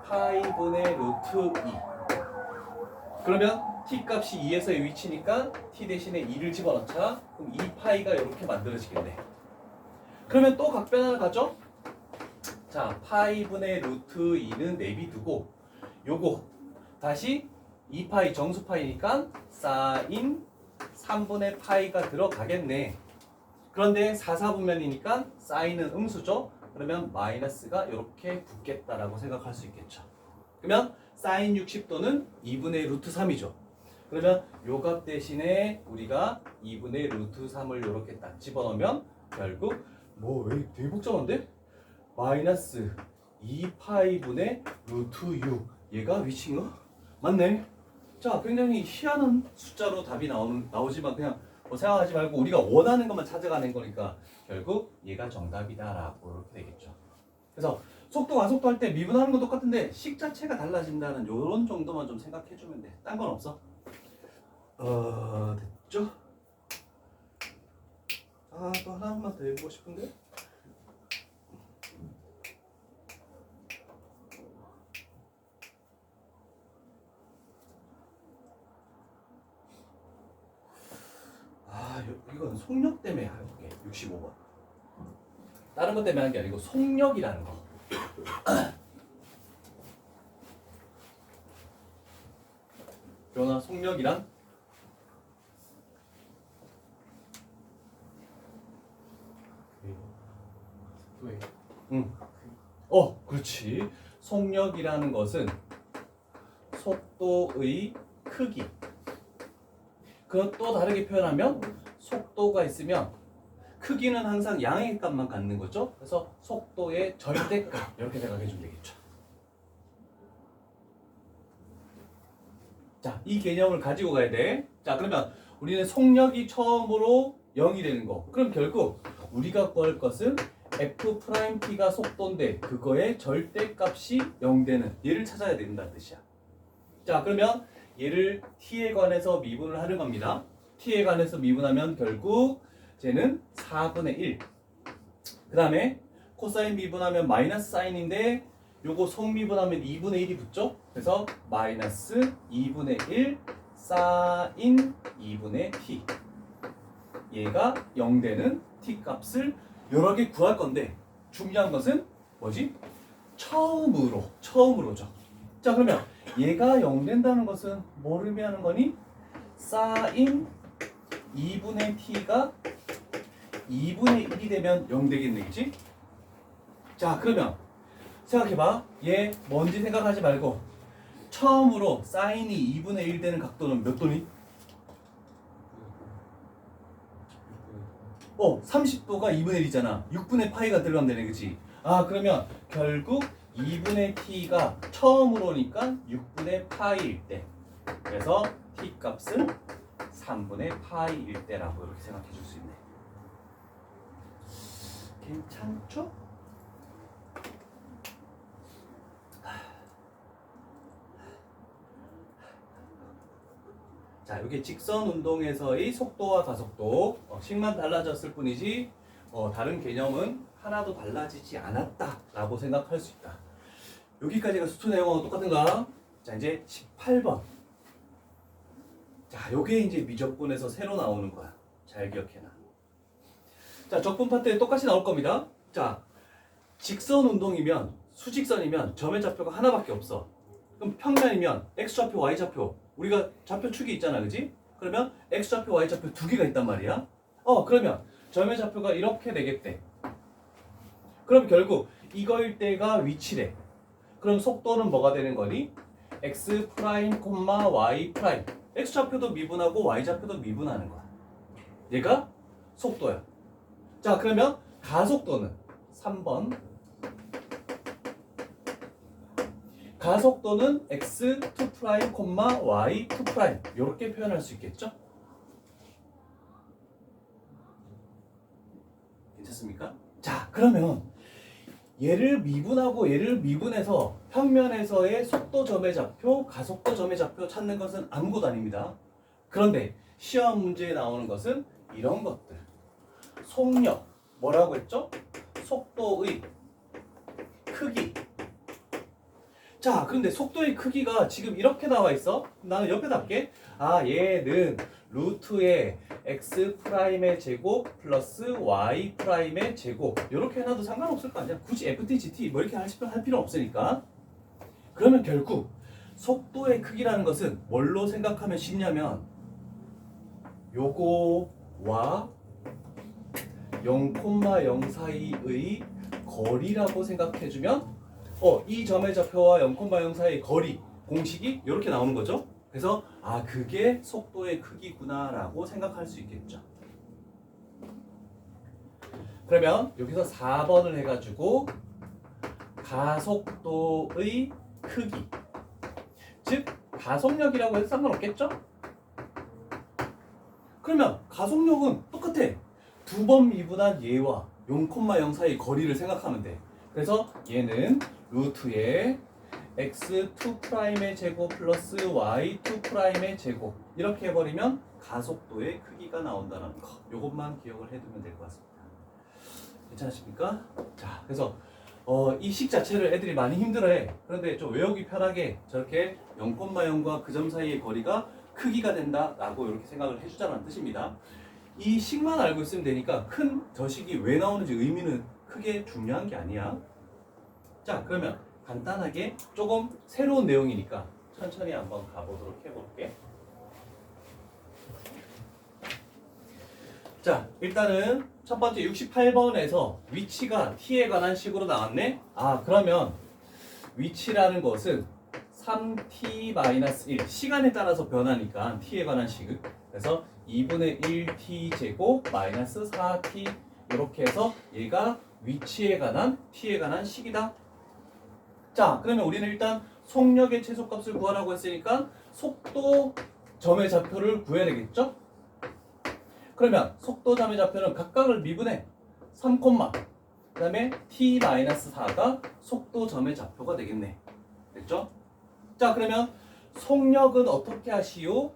Speaker 1: 파이분의 루트 2. 그러면 t 값이 2에서의 위치니까 t 대신에 2를 집어넣자. 그럼 2파이가 이렇게 만들어지겠네. 그러면 또 각변환을 가죠? 자, 파이분의 루트 2는 내비두고 요거 다시 2파이 정수파이니까 사인 3분의 파이가 들어가겠네. 그런데 4사분면이니까 사인은 음수죠. 그러면 마이너스가 이렇게 붙겠다라고 생각할 수 있겠죠. 그러면 사인 60도는 2분의 루트 3이죠. 그러면 요 값 대신에 우리가 2분의 루트 3을 이렇게 딱 집어넣으면 결국 뭐 왜 되게 복잡한데? 마이너스 2파이분의 루트 6 얘가 위치인가? 맞네. 자, 굉장히 희한한 숫자로 답이 나오지만 그냥 뭐 생각하지 말고 우리가 원하는 것만 찾아가는 거니까 결국 얘가 정답이다라고 이렇게 되겠죠. 그래서 속도 가속도 할 때 미분하는 건 똑같은데 식 자체가 달라진다는 요런 정도만 좀 생각해주면 돼. 딴 건 없어. 됐죠? 아, 또 하나만 더 해보고 싶은데. 이건 속력 때문에 할게. 65번. 다른 것 때문에 하는 게 아니고 속력이라는 거. 변화 속력이란 그렇지. 속력이라는 것은 속도의 크기. 그것도 다르게 표현하면 속도가 있으면 크기는 항상 양의 값만 갖는 거죠. 그래서 속도의 절대값 이렇게 생각해 주면 되겠죠. 자, 이 개념을 가지고 가야 돼. 자, 그러면 우리는 속력이 처음으로 0이 되는 거. 그럼 결국 우리가 구할 것은 f't가 속도인데 그거의 절대값이 0 되는 얘를 찾아야 된다는 뜻이야. 자, 그러면 얘를 t에 관해서 미분을 하는 겁니다. t에 관해서 미분하면 결국 쟤는 4분의 1. 그 다음에 코사인 미분하면 마이너스 사인인데 요거 속미분하면 2분의 1이 붙죠? 그래서 마이너스 2분의 1 사인 2분의 t. 얘가 0 되는 t 값을 여러 개 구할 건데 중요한 것은 뭐지? 처음으로죠. 자, 그러면 얘가 0 된다는 것은 뭘 의미하는 거니? 사인 2분의 t가 2분의 1이 되면 0 되겠네, 그치? 자, 그러면 생각해봐. 얘 뭔지 생각하지 말고 처음으로 사인이 2분의 1 되는 각도는 몇 도니? 30도가 2분의 1이잖아. 6분의 파이가 들어가면 되네, 그치? 아, 그러면 결국 2분의 t가 처음으로니까 6분의 파이일 때. 그래서 t 값은 3분의 파이일 때라고 이렇게 생각해 줄 수 있네. 괜찮죠? 자, 이게 직선 운동에서의 속도와 가속도 식만 달라졌을 뿐이지 다른 개념은 하나도 달라지지 않았다라고 생각할 수 있다. 여기까지가 수투 내용하고 똑같은가? 자, 이제 18번. 자, 요게 이제 미적분에서 새로 나오는 거야. 잘 기억해놔. 자, 적분 파트에 똑같이 나올 겁니다. 자, 직선 운동이면, 수직선이면 점의 좌표가 하나밖에 없어. 그럼 평면이면 x좌표, y좌표. 우리가 좌표 축이 있잖아, 그지? 그러면 x좌표, y좌표 두 개가 있단 말이야. 그러면 점의 좌표가 이렇게 되겠대. 그럼 결국 이거일 때가 위치래. 그럼 속도는 뭐가 되는 거니? x 프라임, y 프라임. x좌표도 미분하고 y좌표도 미분하는 거야. 얘가 속도야. 자, 그러면 가속도는 3번. 가속도는 x2 프라임, y2 프라임. 이렇게 표현할 수 있겠죠? 괜찮습니까? 자, 그러면 얘를 미분하고 얘를 미분해서 평면에서의 속도 점의 좌표, 가속도 점의 좌표 찾는 것은 아무것도 아닙니다. 그런데 시험 문제에 나오는 것은 이런 것들. 속력, 뭐라고 했죠? 속도의 크기. 자, 그런데 속도의 크기가 지금 이렇게 나와 있어. 나는 옆에다 할게. 얘는 루트의 x 프라임의 제곱 플러스 y 프라임의 제곱. 이렇게 해놔도 상관없을 거 아니야. 굳이 ft, gt 뭐 이렇게 할 필요는 없으니까. 그러면 결국 속도의 크기라는 것은 뭘로 생각하면 쉽냐면 요거와 0,0 사이의 거리라고 생각해주면 이 점의 좌표와 0,0 사이의 거리 공식이 이렇게 나오는 거죠. 그래서 그게 속도의 크기구나 라고 생각할 수 있겠죠. 그러면 여기서 4번을 해가지고 가속도의 크기, 즉 가속력이라고 해도 상관없겠죠? 그러면 가속력은 똑같아. 두 번 미분한 얘와 0,0 사이 거리를 생각하면 돼. 그래서 얘는 루트의 x2 프라임의 제곱 플러스 y2 프라임의 제곱 이렇게 해버리면 가속도의 크기가 나온다는 거. 요것만 기억을 해두면 될 것 같습니다. 괜찮으십니까? 자, 그래서 이 식 자체를 애들이 많이 힘들어해. 그런데 좀 외우기 편하게 저렇게 0,0과 그 점 사이의 거리가 크기가 된다라고 이렇게 생각을 해주자는 뜻입니다. 이 식만 알고 있으면 되니까 큰 저식이 왜 나오는지 의미는 크게 중요한 게 아니야. 자, 그러면 간단하게 조금 새로운 내용이니까 천천히 한번 가보도록 해볼게. 자, 일단은 첫 번째 68번에서 위치가 t에 관한 식으로 나왔네. 그러면 위치라는 것은 3t-1 시간에 따라서 변하니까 t에 관한 식. 그래서 2분의 1t 제곱 마이너스 4t 이렇게 해서 얘가 위치에 관한 t에 관한 식이다. 자, 그러면 우리는 일단 속력의 최소값을 구하라고 했으니까 속도 점의 좌표를 구해야 되겠죠? 그러면 속도 점의 좌표는 각각을 미분해 3, 그 다음에 t-4가 속도 점의 좌표가 되겠네. 됐죠? 자, 그러면 속력은 어떻게 하시오?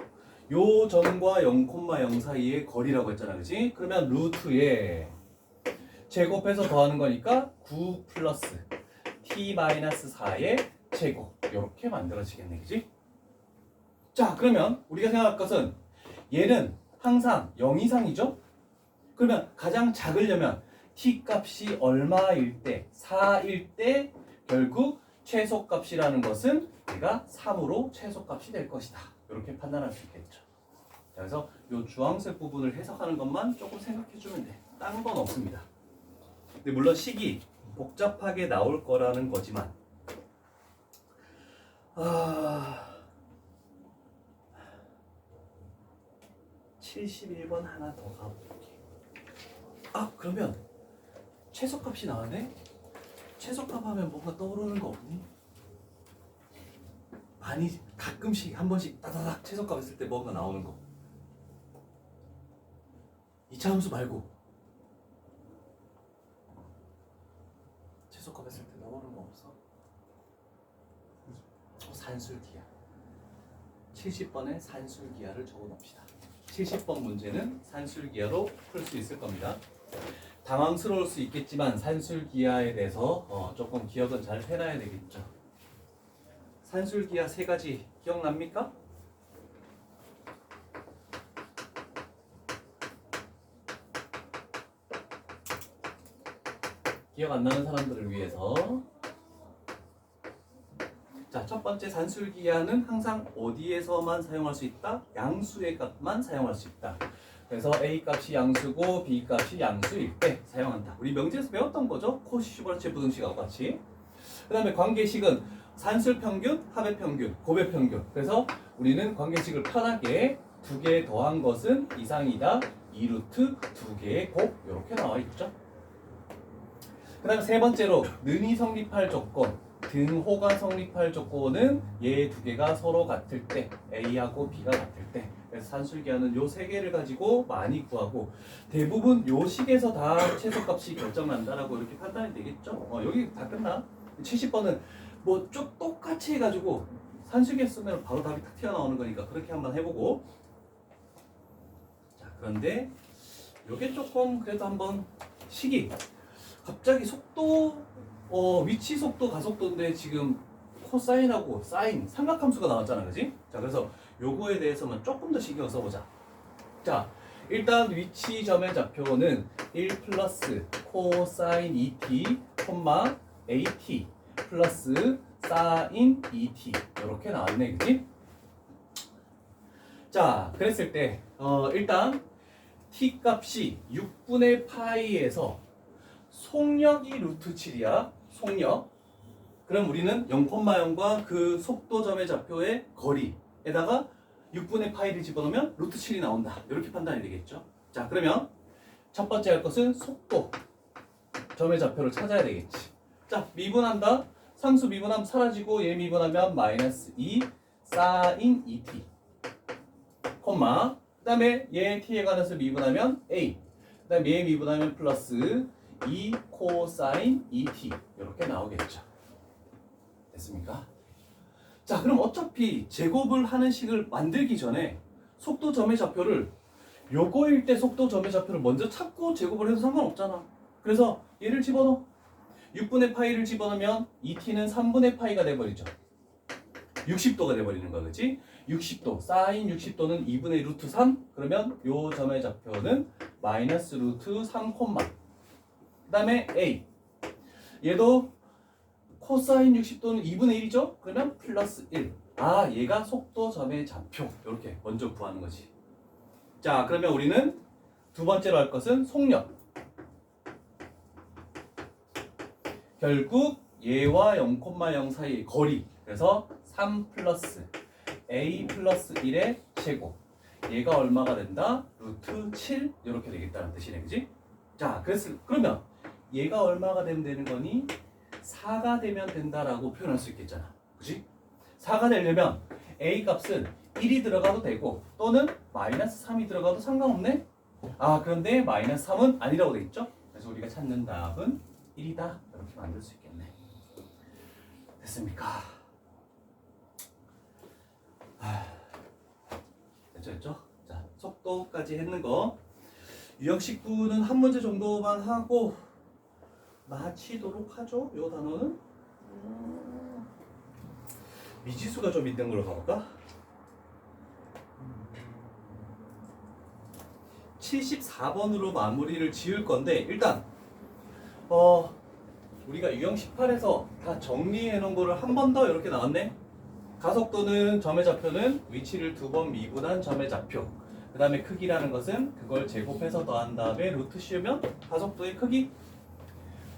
Speaker 1: 요 점과 0,0 사이의 거리라고 했잖아, 그지? 그러면 루트에 제곱해서 더하는 거니까 9 플러스 t-4의 제곱 이렇게 만들어지겠네, 그지? 자, 그러면 우리가 생각할 것은 얘는 항상 0 이상이죠? 그러면 가장 작으려면 t 값이 얼마일 때, 4일 때 결국 최소값이라는 것은 얘가 3으로 최소값이 될 것이다. 이렇게 판단할 수 있겠죠. 자, 그래서 이 주황색 부분을 해석하는 것만 조금 생각해주면 돼. 다른 건 없습니다. 근데 물론 식이 복잡하게 나올 거라는 거지만 71번 하나 더 가볼게. 그러면 최소값이 나왔네? 최소값 하면 뭔가 떠오르는 거 없니? 많이 가끔씩 한 번씩 따다닥 최소값 했을 때 뭔가 나오는 거. 이차 함수 말고 최소값 했을 때 나오는 거 없어? 산술기하. 70번에 산술기하를 적어 놓읍시다. 70번 문제는 산술기하로 풀 수 있을 겁니다. 당황스러울 수 있겠지만 산술기하에 대해서 조금 기억은 잘 해놔야 되겠죠. 산술기하 세 가지 기억납니까? 기억 안 나는 사람들을 위해서 자, 첫 번째 산술기하는 항상 어디에서만 사용할 수 있다? 양수의 값만 사용할 수 있다. 그래서 A 값이 양수고 B 값이 양수일 때 사용한다. 우리 명제에서 배웠던 거죠? 코시 슈버트 부등식하고 같이. 그 다음에 관계식은 산술평균, 합의평균, 곱의평균. 그래서 우리는 관계식을 편하게 두 개 더한 것은 이상이다. 2루트 두 개의 곱 이렇게 나와 있죠. 그 다음에 세 번째로 는이 성립할 조건, 등호가 성립할 조건은 얘 두 개가 서로 같을 때, A하고 B가 같을 때. 그래서 산술기하는 요 세 개를 가지고 많이 구하고 대부분 요 식에서 다 최소값이 결정난다라고 이렇게 판단이 되겠죠. 여기 다 끝나. 70번은 뭐 쭉 똑같이 해가지고 산술기하 쓰면 바로 답이 탁 튀어나오는 거니까 그렇게 한번 해보고. 자, 그런데 요게 조금 그래도 한번 식이 갑자기 속도 위치 속도 가속도인데 지금 코사인하고 사인 삼각함수가 나왔잖아, 그지? 자, 그래서 요거에 대해서만 조금 더 신경 써보자. 자, 일단 위치점의 좌표는 1 플러스 코사인 2t, at 플러스 사인 2t 이렇게 나왔네, 그지? 자, 그랬을 때 일단 t 값이 6분의 파이에서 속력이 루트 7이야. 속력. 그럼 우리는 0,0과 그 속도점의 좌표의 거리에다가 6분의 파이를 집어넣으면 루트 7이 나온다. 이렇게 판단이 되겠죠. 자, 그러면 첫 번째 할 것은 속도 점의 좌표를 찾아야 되겠지. 자, 미분한다. 상수 미분하면 사라지고 얘 미분하면 마이너스 2 사인 2t 콤마 그 다음에 얘 t에 관해서 미분하면 a 그 다음에 얘 미분하면 플러스 2 코사인 2t 이렇게 나오겠죠. 됐습니까? 자, 그럼 어차피 제곱을 하는 식을 만들기 전에 속도 점의 좌표를 요거일 때 속도 점의 좌표를 먼저 찾고 제곱을 해도 상관없잖아. 그래서 얘를 집어넣어. 6분의 파이를 집어넣으면 2t는 3분의 파이가 돼버리죠. 60도가 돼버리는 거야, 그치? 60도, 사인 60도는 2분의 루트 3. 그러면 요 점의 좌표는 마이너스 루트 3 콤마 그 다음에 A 얘도 코사인 60도는 2분의 1이죠? 그러면 플러스 1. 아, 얘가 속도 점의 좌표. 이렇게 먼저 구하는 거지. 자, 그러면 우리는 두 번째로 할 것은 속력. 결국 얘와 0,0 사이의 거리. 그래서 3 플러스 A 플러스 1의 제곱. 얘가 얼마가 된다? 루트 7 이렇게 되겠다는 뜻이네, 그지? 자, 그러면 얘가 얼마가 되면 되는 거니? 4가 되면 된다라고 표현할 수 있겠잖아. 그치? 4가 되려면 A 값은 1이 들어가도 되고 또는 마이너스 3이 들어가도 상관없네? 아, 그런데 마이너스 3은 아니라고 돼 있죠? 그래서 우리가 찾는 답은 1이다. 이렇게 만들 수 있겠네. 됐습니까? 됐죠? 자, 속도까지 했는 거 유형식분은 한 문제 정도만 하고 마치도록 하죠. 요 단어는 미지수가 좀 있는 걸로 가볼까? 74번으로 마무리를 지을 건데 일단 우리가 유형 18에서 다 정리해 놓은 거를 한 번 더 이렇게 나왔네. 가속도는 점의 좌표는 위치를 두 번 미분한 점의 좌표. 그 다음에 크기라는 것은 그걸 제곱해서 더한 다음에 루트 씌우면 가속도의 크기.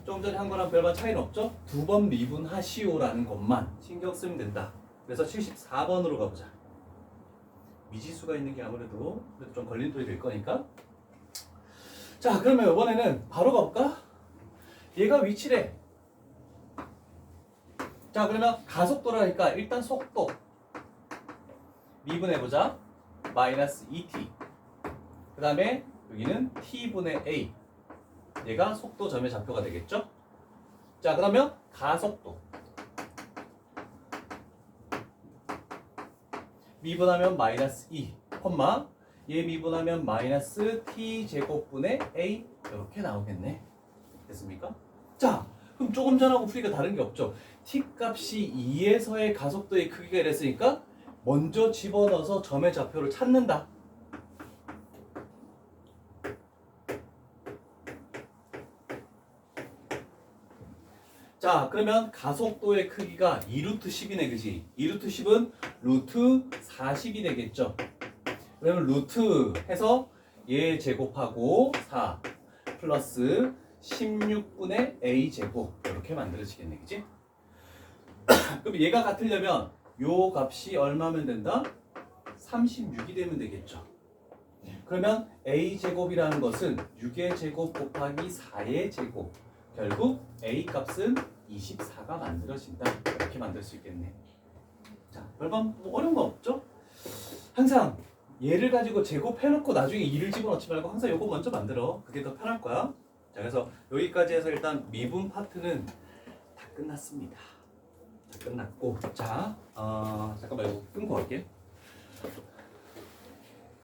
Speaker 1: 조금 전에 한 거랑 별반 차이는 없죠? 두 번 미분하시오라는 것만 신경 쓰면 된다. 그래서 74번으로 가보자. 미지수가 있는 게 아무래도 좀 걸림돌이 될 거니까. 자, 그러면 이번에는 바로 가볼까? 얘가 위치래. 자, 그러면 가속도라니까 일단 속도 미분해보자. 마이너스 2t 그 다음에 여기는 t분의 a 얘가 속도 점의 좌표가 되겠죠? 자, 그러면 가속도 미분하면 마이너스 2 콤마 얘 미분하면 마이너스 t 제곱분의 a 이렇게 나오겠네. 됐습니까? 자, 그럼 조금 전하고 풀이가 다른 게 없죠. t 값이 2에서의 가속도의 크기가 이랬으니까 먼저 집어넣어서 점의 좌표를 찾는다. 자, 그러면 가속도의 크기가 2루트 10이네, 그지? 2루트 10은 루트 40이 되겠죠. 그러면 루트 해서 얘 제곱하고 4 플러스 16분의 a 제곱 이렇게 만들어지겠네, 그지? 그럼 얘가 같으려면 요 값이 얼마면 된다? 36이 되면 되겠죠. 그러면 a 제곱이라는 것은 6의 제곱 곱하기 4의 제곱, 결국 a 값은 24가 만들어진다. 이렇게 만들 수 있겠네. 자, 별반 뭐 어려운 거 없죠? 항상 얘를 가지고 제곱해놓고 나중에 2를 집어넣지 말고 항상 요거 먼저 만들어. 그게 더 편할 거야. 자, 그래서 여기까지 해서 일단 미분 파트는 다 끝났습니다. 다 끝났고, 자, 잠깐만 이거 끊고 갈게.